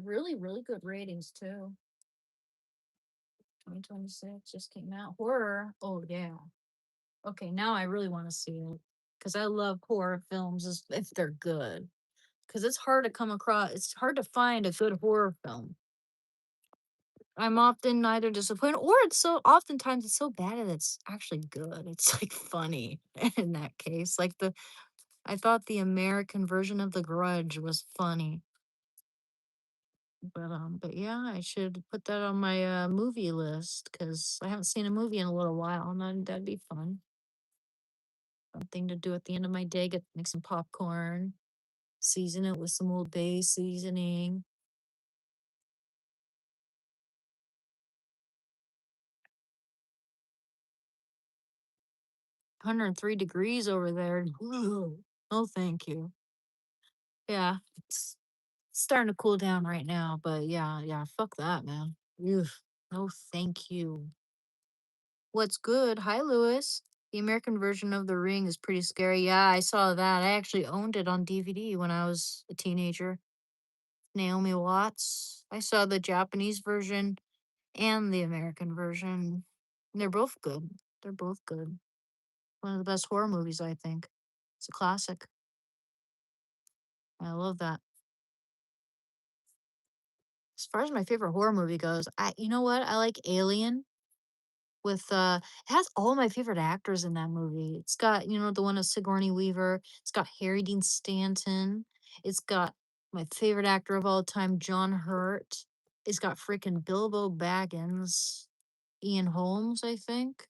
really, really good ratings too. 2026 just came out. Horror. Oh yeah. Okay, now I really want to see it because I love horror films if they're good. Because it's hard to come across. It's hard to find a good horror film. I'm often either disappointed or it's so oftentimes it's so bad that it's actually good. It's like funny in that case. Like I thought the American version of The Grudge was funny. But yeah, I should put that on my movie list because I haven't seen a movie in a little while, and that'd be fun. Something to do at the end of my day. Make some popcorn, season it with some Old Bay seasoning. 103 degrees over there. Whoa. Oh, thank you. Yeah, it's starting to cool down right now, but yeah, yeah, fuck that, man. Ugh. No, thank you. What's good? Hi, Lewis. The American version of The Ring is pretty scary. Yeah, I saw that. I actually owned it on DVD when I was a teenager. Naomi Watts. I saw the Japanese version and the American version. They're both good. They're both good. One of the best horror movies, I think. It's a classic. I love that. As far as my favorite horror movie goes, you know what? I like Alien with it has all my favorite actors in that movie. It's got, the one of Sigourney Weaver. It's got Harry Dean Stanton. It's got my favorite actor of all time, John Hurt. It's got freaking Bilbo Baggins, Ian Holmes, I think.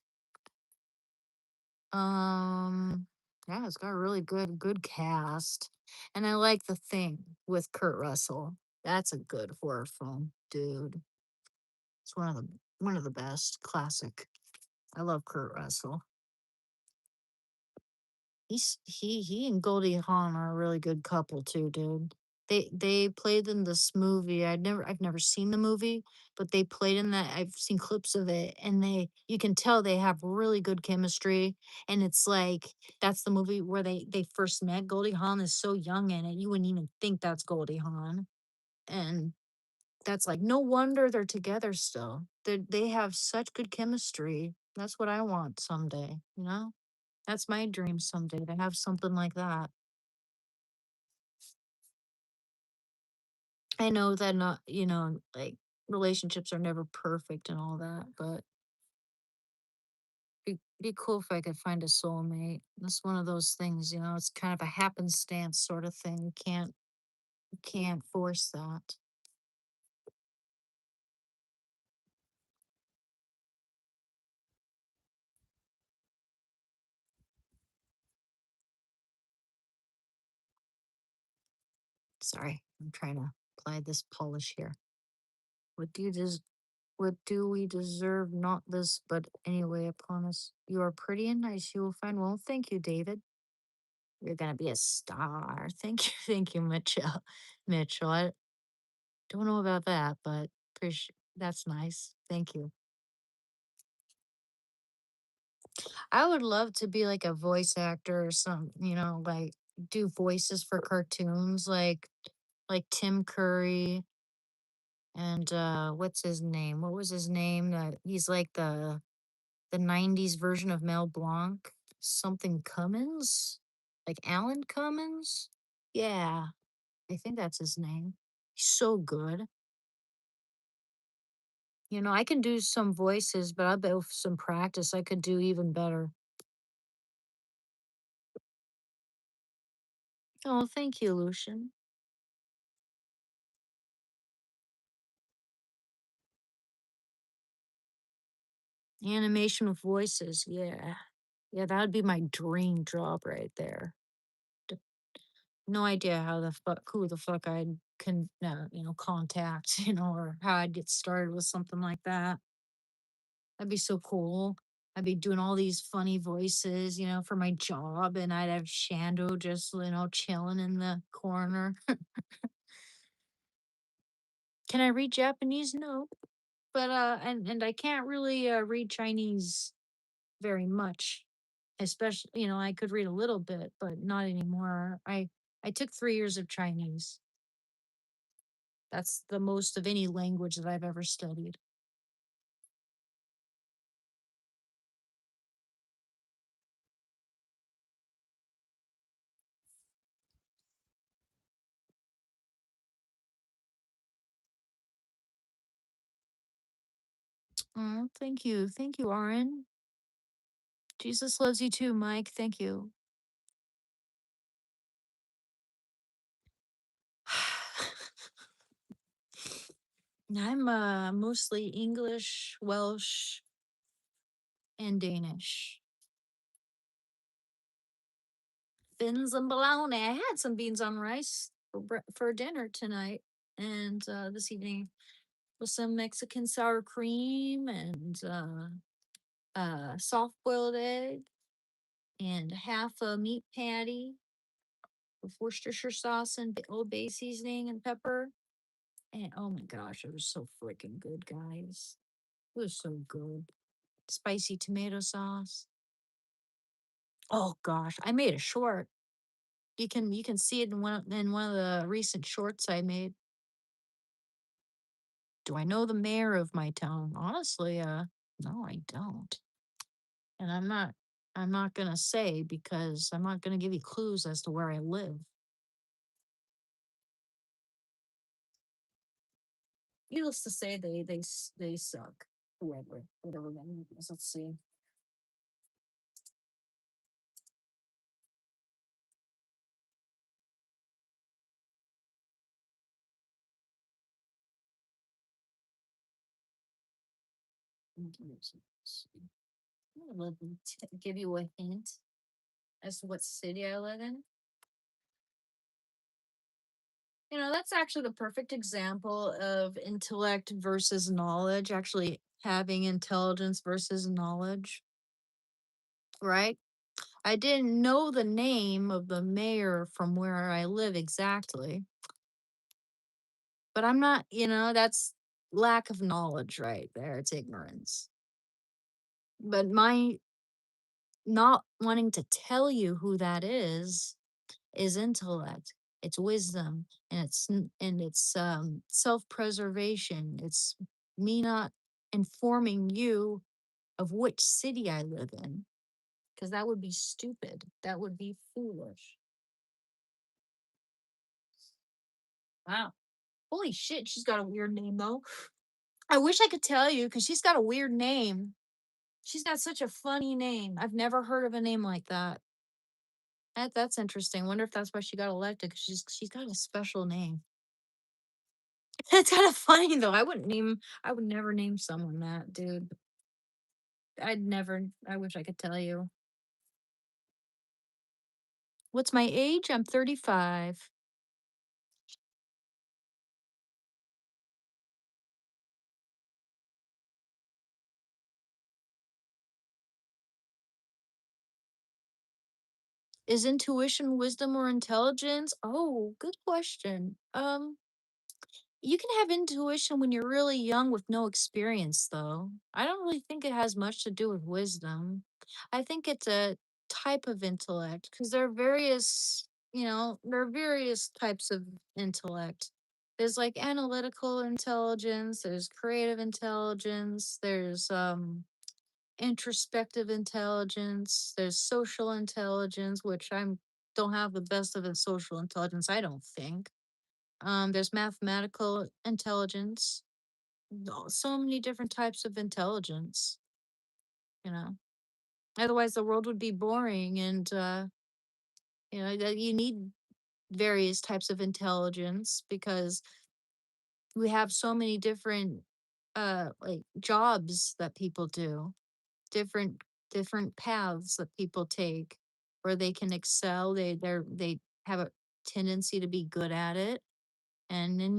Yeah, it's got a really good cast. And I like The Thing with Kurt Russell. That's a good horror film, dude. It's one of the best. Classic. I love Kurt Russell. He and Goldie Hawn are a really good couple too, dude. They played in this movie. I've never seen the movie, but they played in that. I've seen clips of it, and you can tell they have really good chemistry. And it's like that's the movie where they first met. Goldie Hawn is so young in it, you wouldn't even think that's Goldie Hawn, and that's like no wonder they're together still. They have such good chemistry. That's what I want someday, you know? That's my dream someday to have something like that. I know that not, like relationships are never perfect and all that, but be cool if I could find a soulmate. That's one of those things, it's kind of a happenstance sort of thing. You can't force that. Sorry, I'm trying to apply this polish here. What do you just What do we deserve? Not this, but anyway, upon us. You are pretty and nice. You will find. Well, thank you, David. You're gonna be a star. Thank you, thank you, Mitchell. Mitchell, I don't know about that, but appreciate that's nice. Thank you. I would love to be like a voice actor or some, like do voices for cartoons like Tim Curry and what's his name? What was his name? He's like the 90s version of Mel Blanc, something Cummins? Like Alan Cummins? Yeah, I think that's his name. He's so good. I can do some voices, but I bet with some practice I could do even better. Oh, thank you, Lucian. Animation with voices, yeah. Yeah, that would be my dream job right there. D- No idea how the fuck, who the fuck I'd contact, or how I'd get started with something like that. That'd be so cool. I'd be doing all these funny voices, for my job, and I'd have Shando just, chilling in the corner. Can I read Japanese? No. But and I can't really read Chinese very much. Especially, I could read a little bit, but not anymore. I took 3 years of Chinese. That's the most of any language that I've ever studied. Oh, thank you, Aaron. Jesus loves you too, Mike. Thank you. I'm mostly English, Welsh, and Danish. Beans and bologna. I had some beans on rice for dinner tonight and this evening with some Mexican sour cream and soft boiled egg and half a meat patty with Worcestershire sauce and Old Bay seasoning and pepper. And oh my gosh, it was so freaking good, guys. It was so good. Spicy tomato sauce. Oh gosh, I made a short. You can see it in one of the recent shorts I made. Do I know the mayor of my town? Honestly, no, I don't. And I'm not gonna say because I'm not gonna give you clues as to where I live. Needless to say, they suck. Whatever that means. Let's see. Give you a hint as to what city I live in. That's actually the perfect example of intellect versus knowledge. Actually, having intelligence versus knowledge, right? I didn't know the name of the mayor from where I live exactly, but I'm not, that's lack of knowledge right there. It's ignorance. But my not wanting to tell you who that is intellect. It's wisdom and it's self-preservation. It's me not informing you of which city I live in because that would be stupid. That would be foolish. Wow. Holy shit, she's got a weird name though. I wish I could tell you because she's got a weird name. She's got such a funny name. I've never heard of a name like that. That's interesting. Wonder if that's why she got elected because she's got a special name. It's kind of funny though. I would never name someone that, dude. I'd never. I wish I could tell you. What's my age? I'm 35. Is intuition wisdom or intelligence? Oh, good question. You can have intuition when you're really young with no experience, though. I don't really think it has much to do with wisdom. I think it's a type of intellect because there are various, there are various types of intellect. There's like analytical intelligence, there's creative intelligence, there's introspective intelligence, there's social intelligence, which I'm don't have the best of it social intelligence, I don't think. There's mathematical intelligence. So many different types of intelligence, you know. Otherwise, the world would be boring, and that you need various types of intelligence because we have so many different, like jobs that people do, different different paths that people take where they can excel. They have a tendency to be good at it, and then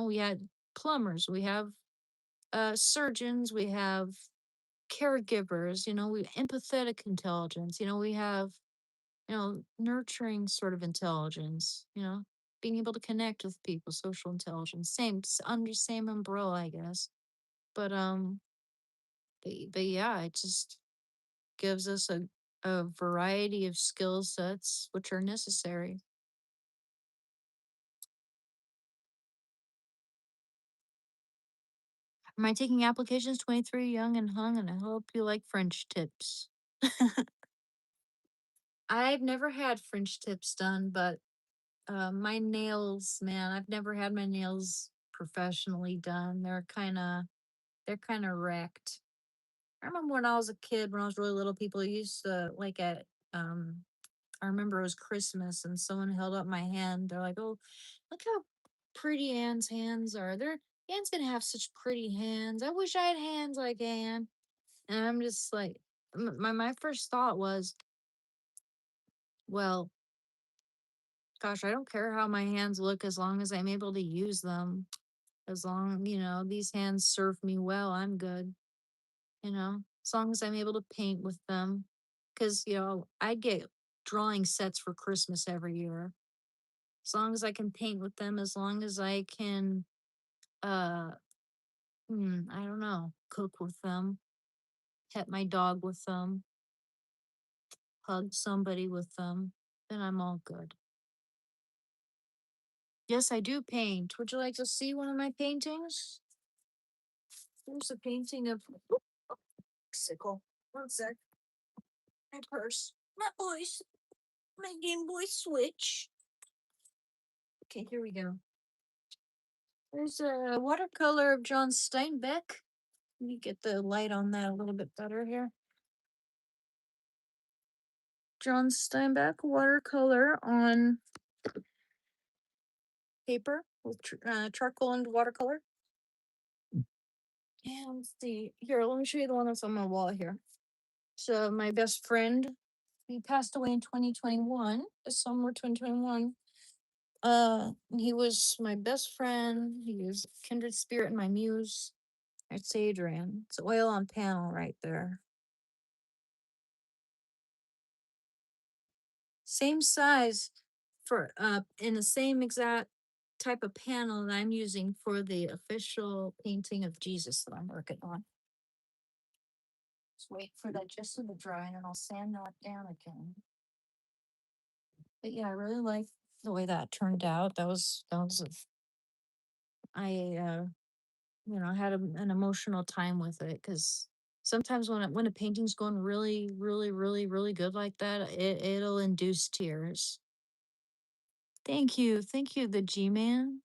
we had plumbers, we have surgeons, we have caregivers, we empathetic intelligence, we have, nurturing sort of intelligence, being able to connect with people, social intelligence, under same umbrella, I guess. But but yeah, it just gives us a variety of skill sets which are necessary. Am I taking applications 23 young and hung and I hope you like French tips? I've never had French tips done, but my nails, man, I've never had my nails professionally done. They're kind of wrecked. I remember when I was a kid, when I was really little, people used to like at I remember it was Christmas and someone held up my hand. They're like, "Oh, look how pretty Anne's hands are. Anne's gonna have such pretty hands. I wish I had hands like Anne." And I'm just like, my first thought was, well, gosh, I don't care how my hands look as long as I'm able to use them. As long, these hands serve me well, I'm good, as long as I'm able to paint with them. Because, I get drawing sets for Christmas every year. As long as I can paint with them, as long as I can, uh, I don't know, cook with them, pet my dog with them, hug somebody with them, then I'm all good. Yes, I do paint. Would you like to see one of my paintings? Here's a painting of sickle. One sec. My purse. My voice. My Game Boy Switch. Okay, here we go. There's a watercolor of John Steinbeck. Let me get the light on that a little bit better here. John Steinbeck watercolor on paper with charcoal and watercolor. Yeah, let's see. Here, let me show you the one that's on my wall here. So my best friend, he passed away in 2021, the summer 2021. He was my best friend. He was a kindred spirit and my muse. It's Adrian. It's oil on panel right there. Same size for in the same exact type of panel that I'm using for the official painting of Jesus that I'm working on. Just wait for that just to dry and then I'll sand that down again. But yeah, I really like the way that turned out. I had an emotional time with it because sometimes when a painting's going really, really, really, really good like that, it'll induce tears. Thank you, the G man.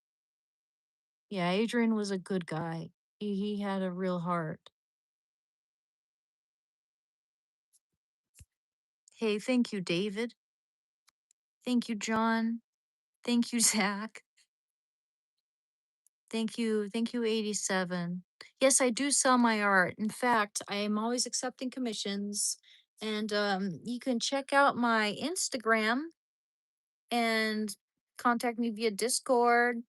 Yeah, Adrian was a good guy. He had a real heart. Hey, thank you, David. Thank you, John. Thank you, Zach. Thank you, 87. Yes, I do sell my art. In fact, I am always accepting commissions. And you can check out my Instagram and contact me via Discord,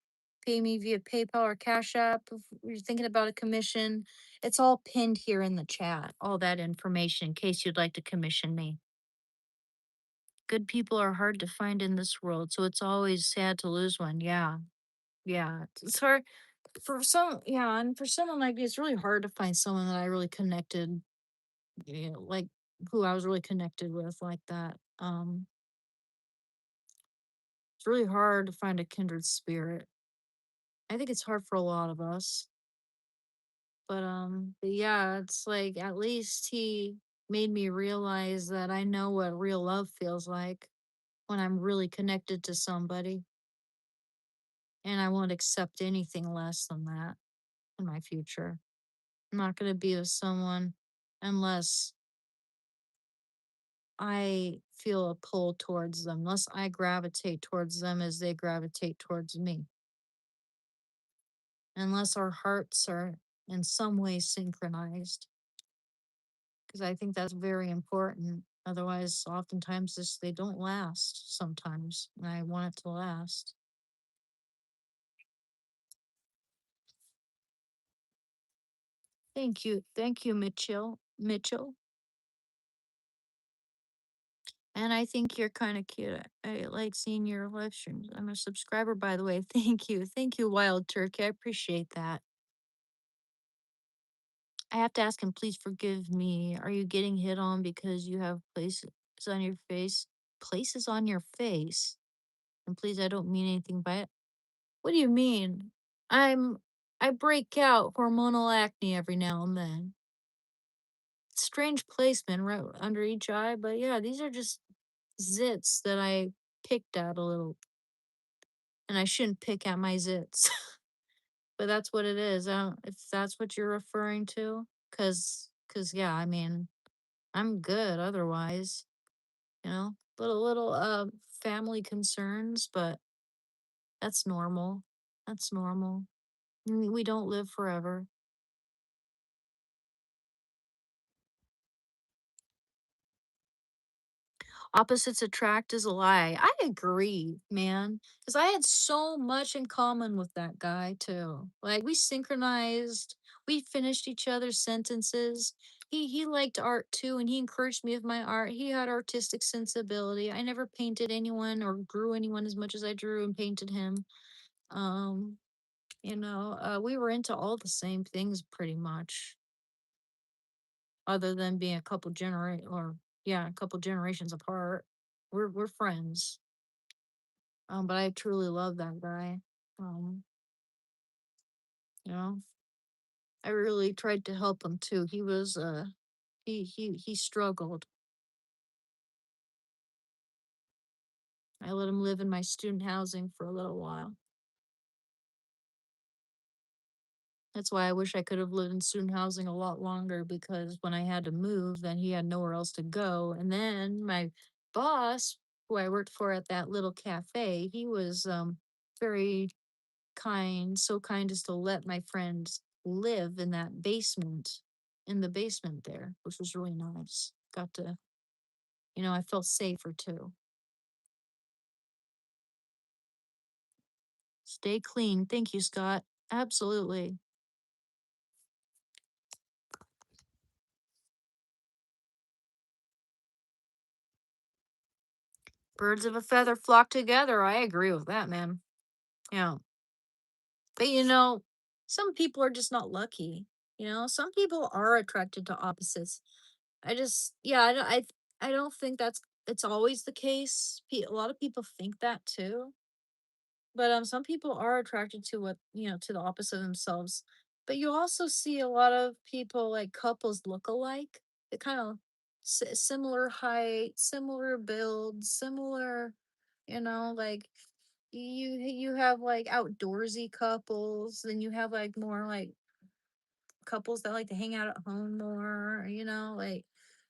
pay me via PayPal or Cash App if you're thinking about a commission. It's all pinned here in the chat, all that information in case you'd like to commission me. good people are hard to find in this world, so it's always sad to lose one. Yeah. Yeah. It's hard for some, yeah, and for someone like me, it's really hard to find someone that I really connected, like who I was really connected with like that. It's really hard to find a kindred spirit. I think it's hard for a lot of us. But yeah, it's like at least he made me realize that I know what real love feels like when I'm really connected to somebody, and I won't accept anything less than that in my future. I'm not going to be with someone unless I feel a pull towards them, unless I gravitate towards them as they gravitate towards me, unless our hearts are in some way synchronized, because I think that's very important. Otherwise, oftentimes they don't last sometimes, and I want it to last. Thank you. Thank you, Mitchell. Mitchell. And I think you're kind of cute. I like seeing your live streams. I'm a subscriber, by the way. Thank you. Thank you, Wild Turkey. I appreciate that. I have to ask him, please forgive me. Are you getting hit on because you have places on your face? Places on your face? And please, I don't mean anything by it. What do you mean? I'm I break out hormonal acne every now and then. Strange placement right under each eye, but yeah, these are just zits that I picked at a little, and I shouldn't pick at my zits. But that's what it is. I don't, if that's what you're referring to, cause yeah, I mean, I'm good otherwise, little family concerns, but that's normal. That's normal. We don't live forever. Opposites attract is a lie. I agree, man. Because I had so much in common with that guy, too. Like, we synchronized, we finished each other's sentences. He liked art too, and he encouraged me with my art. He had artistic sensibility. I never painted anyone or drew anyone as much as I drew and painted him. Um, we were into all the same things pretty much, other than being a couple generations apart. We're friends. But I truly love that guy. Um, you know, I really tried to help him too. He struggled. I let him live in my student housing for a little while. That's why I wish I could have lived in student housing a lot longer, because when I had to move, then he had nowhere else to go. And then my boss, who I worked for at that little cafe, he was very kind, so kind as to let my friends live in that basement, in the basement there, which was really nice. Got to, I felt safer too. Stay clean. Thank you, Scott. Absolutely. Birds of a feather flock together. I agree with that, man. Yeah. But some people are just not lucky. Some people are attracted to opposites. Yeah, I don't think it's always the case. A lot of people think that too. But some people are attracted to to the opposite of themselves. But you also see a lot of people, like couples look alike. They kind of similar height, similar build, similar, like you have like outdoorsy couples, then you have like more like couples that like to hang out at home more, like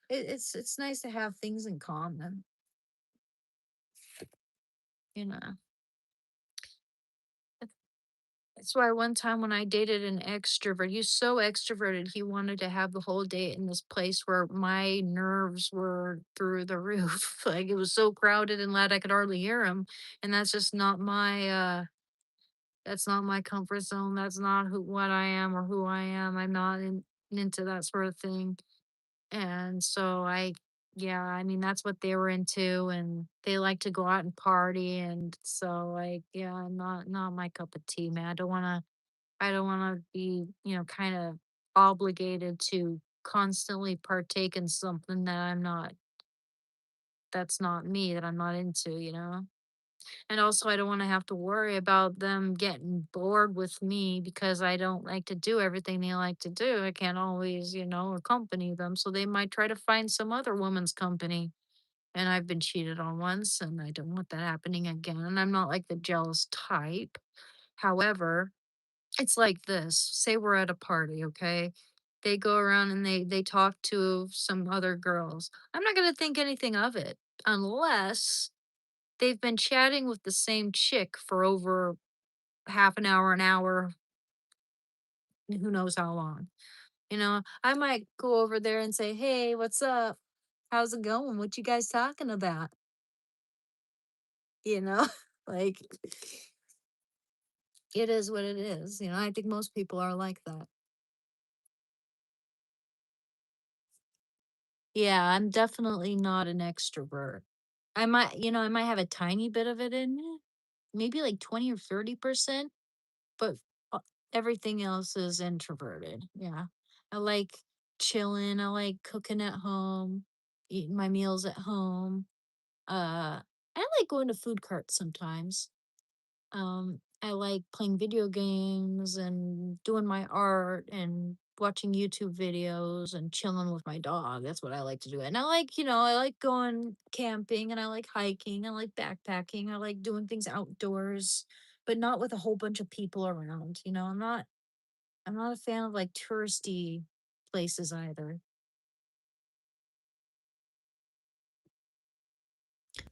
it's nice to have things in common, you know. That's why one time when I dated an extrovert, he's so extroverted, he wanted to have the whole date in this place where my nerves were through the roof. Like, it was so crowded and loud I could hardly hear him. And that's not my comfort zone. That's not what I am or who I am. I'm not into that sort of thing. And so Yeah, I mean, that's what they were into, and they like to go out and party, and so, like, yeah, not my cup of tea, man. I don't wanna be, kind of obligated to constantly partake in something that's not me, that I'm not into, you know? And also, I don't wanna have to worry about them getting bored with me because I don't like to do everything they like to do. I can't always, accompany them, so they might try to find some other woman's company. And I've been cheated on once, and I don't want that happening again. I'm not like the jealous type. However, it's like this. Say we're at a party, okay? They go around and they talk to some other girls. I'm not gonna think anything of it unless they've been chatting with the same chick for over half an hour, who knows how long. I might go over there and say, "Hey, what's up? How's it going? What you guys talking about?" You know? Like, it is what it is. I think most people are like that. Yeah, I'm definitely not an extrovert. I might have a tiny bit of it in me, maybe like 20 or 30%, but uh, everything else is introverted. Yeah. I like chilling. I like cooking at home, eating my meals at home. I like going to food carts sometimes. I like playing video games and doing my art and watching YouTube videos and chilling with my dog. That's what I like to do. And I like going camping and I like hiking. I like backpacking. I like doing things outdoors, but not with a whole bunch of people around. I'm not a fan of like touristy places either.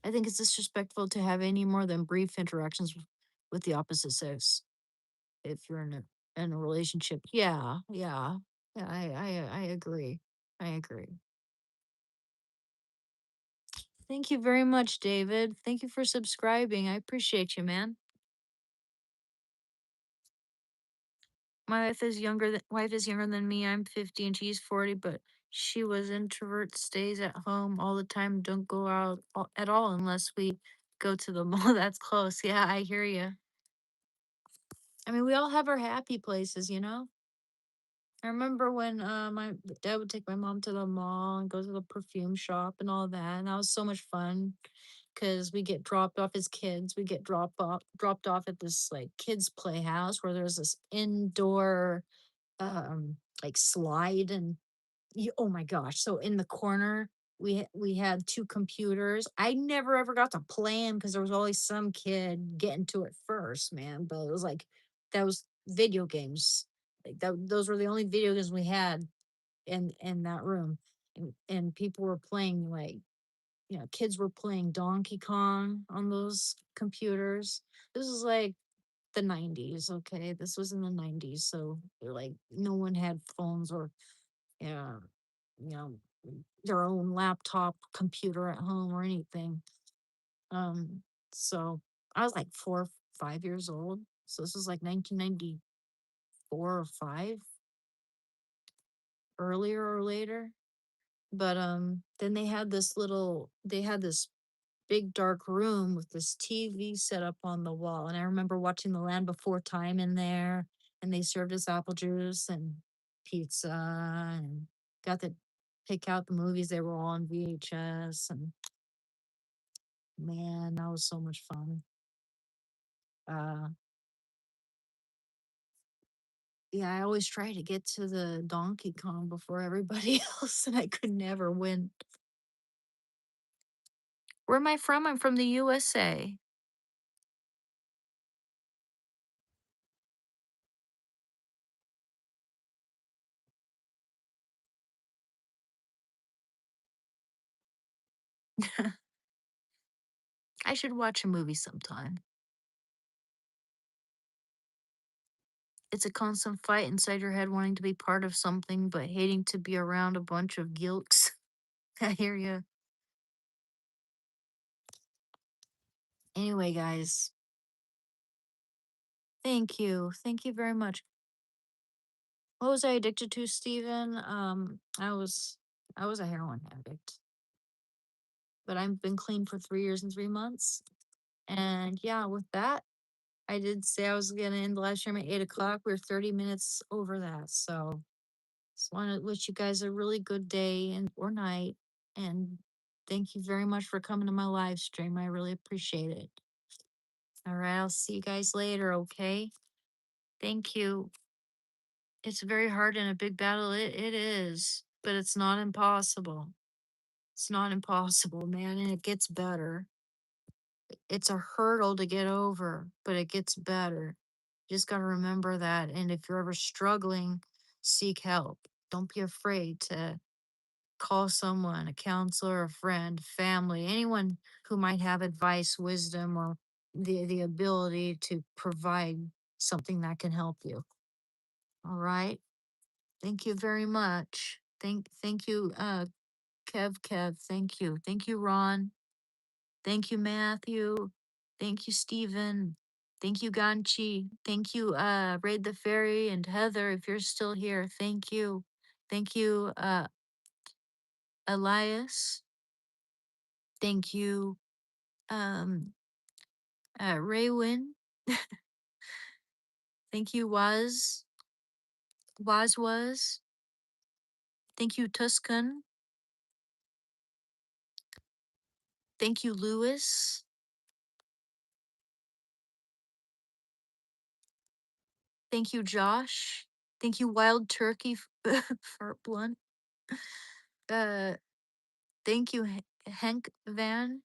I think it's disrespectful to have any more than brief interactions with the opposite sex. If you're in a relationship. Yeah, yeah. Yeah, I agree. I agree. Thank you very much, David. Thank you for subscribing. I appreciate you, man. My wife is younger than me. I'm 50 and she's 40, but she was introvert, stays at home all the time, don't go out at all unless we go to the mall that's close. Yeah, I hear you. I mean, we all have our happy places. I remember when my dad would take my mom to the mall and go to the perfume shop and all that, and that was so much fun because we get dropped off as kids. We get dropped off at this like kids playhouse where there's this indoor like slide and oh my gosh. So in the corner we had two computers. I never ever got to play them because there was always some kid getting to it first, man. But it was like that was video games. Like those were the only video games we had in that room. And people were playing like kids were playing Donkey Kong on those computers. This was like the 90s, okay? This was in the 90s, so like no one had phones or yeah, you know, their own laptop computer at home or anything. Um, so I was like 5 years old. So this was like 1994 or five, earlier or later. But then they had this big dark room with this TV set up on the wall. And I remember watching The Land Before Time in there, and they served us apple juice and pizza and got to pick out the movies. They were all on VHS. And man, that was so much fun. Uh, yeah, I always try to get to the Donkey Kong before everybody else, and I could never win. Where am I from? I'm from the USA. I should watch a movie sometime. It's a constant fight inside your head wanting to be part of something, but hating to be around a bunch of gilks. I hear you. Anyway, guys, thank you. Thank you very much. What was I addicted to, Steven? I was a heroin addict. but I've been clean for 3 years and 3 months. And yeah, with that, I did say I was gonna end the live stream at 8 o'clock. We're 30 minutes over that. So just want to wish you guys a really good day and or night. And thank you very much for coming to my live stream. I really appreciate it. All right, I'll see you guys later, okay? Thank you. It's very hard in a big battle. It is, but it's not impossible. It's not impossible, man, and it gets better. It's a hurdle to get over, but it gets better. You just got to remember that. And if you're ever struggling, seek help. Don't be afraid to call someone, a counselor, a friend, family, anyone who might have advice, wisdom, or the ability to provide something that can help you. All right. Thank you very much. Thank you, Kev. Thank you. Thank you, Ron. Thank you, Matthew. Thank you, Stephen. Thank you, Ganchi. Thank you, Raid the Fairy and Heather, if you're still here. Thank you. Thank you, Elias. Thank you, um, Raywin. Thank you, Was. Thank you, Tuscan. Thank you, Lewis. Thank you, Josh. Thank you, Wild Turkey for blunt. Uh, thank you, Henk Van.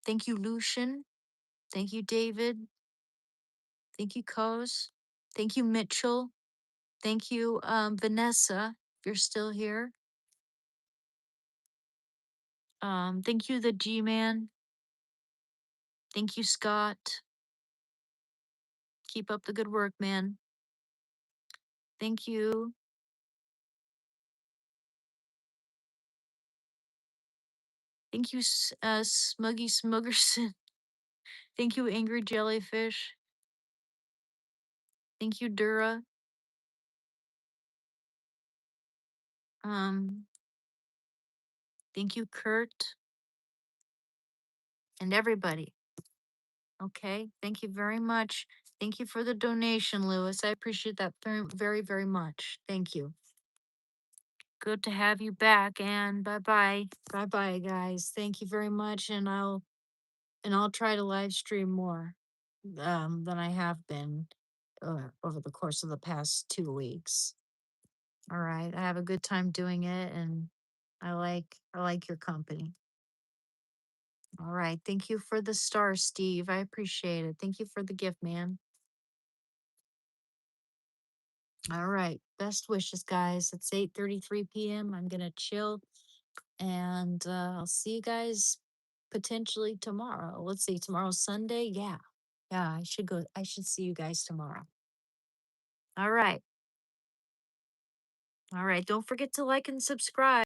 Thank you, Lucian. Thank you, David. Thank you, Coz. Thank you, Mitchell. Thank you, Vanessa, if you're still here. Thank you, the G-Man. Thank you, Scott. Keep up the good work, man. Thank you. Thank you, Smuggy Smuggerson. Thank you, Angry Jellyfish. Thank you, Dura. Um, thank you, Kurt. And everybody. Okay. Thank you very much. Thank you for the donation, Lewis. I appreciate that very, very much. Thank you. Good to have you back, and bye bye. Bye bye, guys. Thank you very much. And I'll try to live stream more than I have been over the course of the past 2 weeks. All right. I have a good time doing it, and I like your company. All right. Thank you for the star, Steve. I appreciate it. Thank you for the gift, man. All right. Best wishes, guys. It's 8:33 p.m. I'm gonna chill, and I'll see you guys potentially tomorrow. Let's see. Tomorrow's Sunday. Yeah. Yeah. I should go. I should see you guys tomorrow. All right. All right. Don't forget to like and subscribe.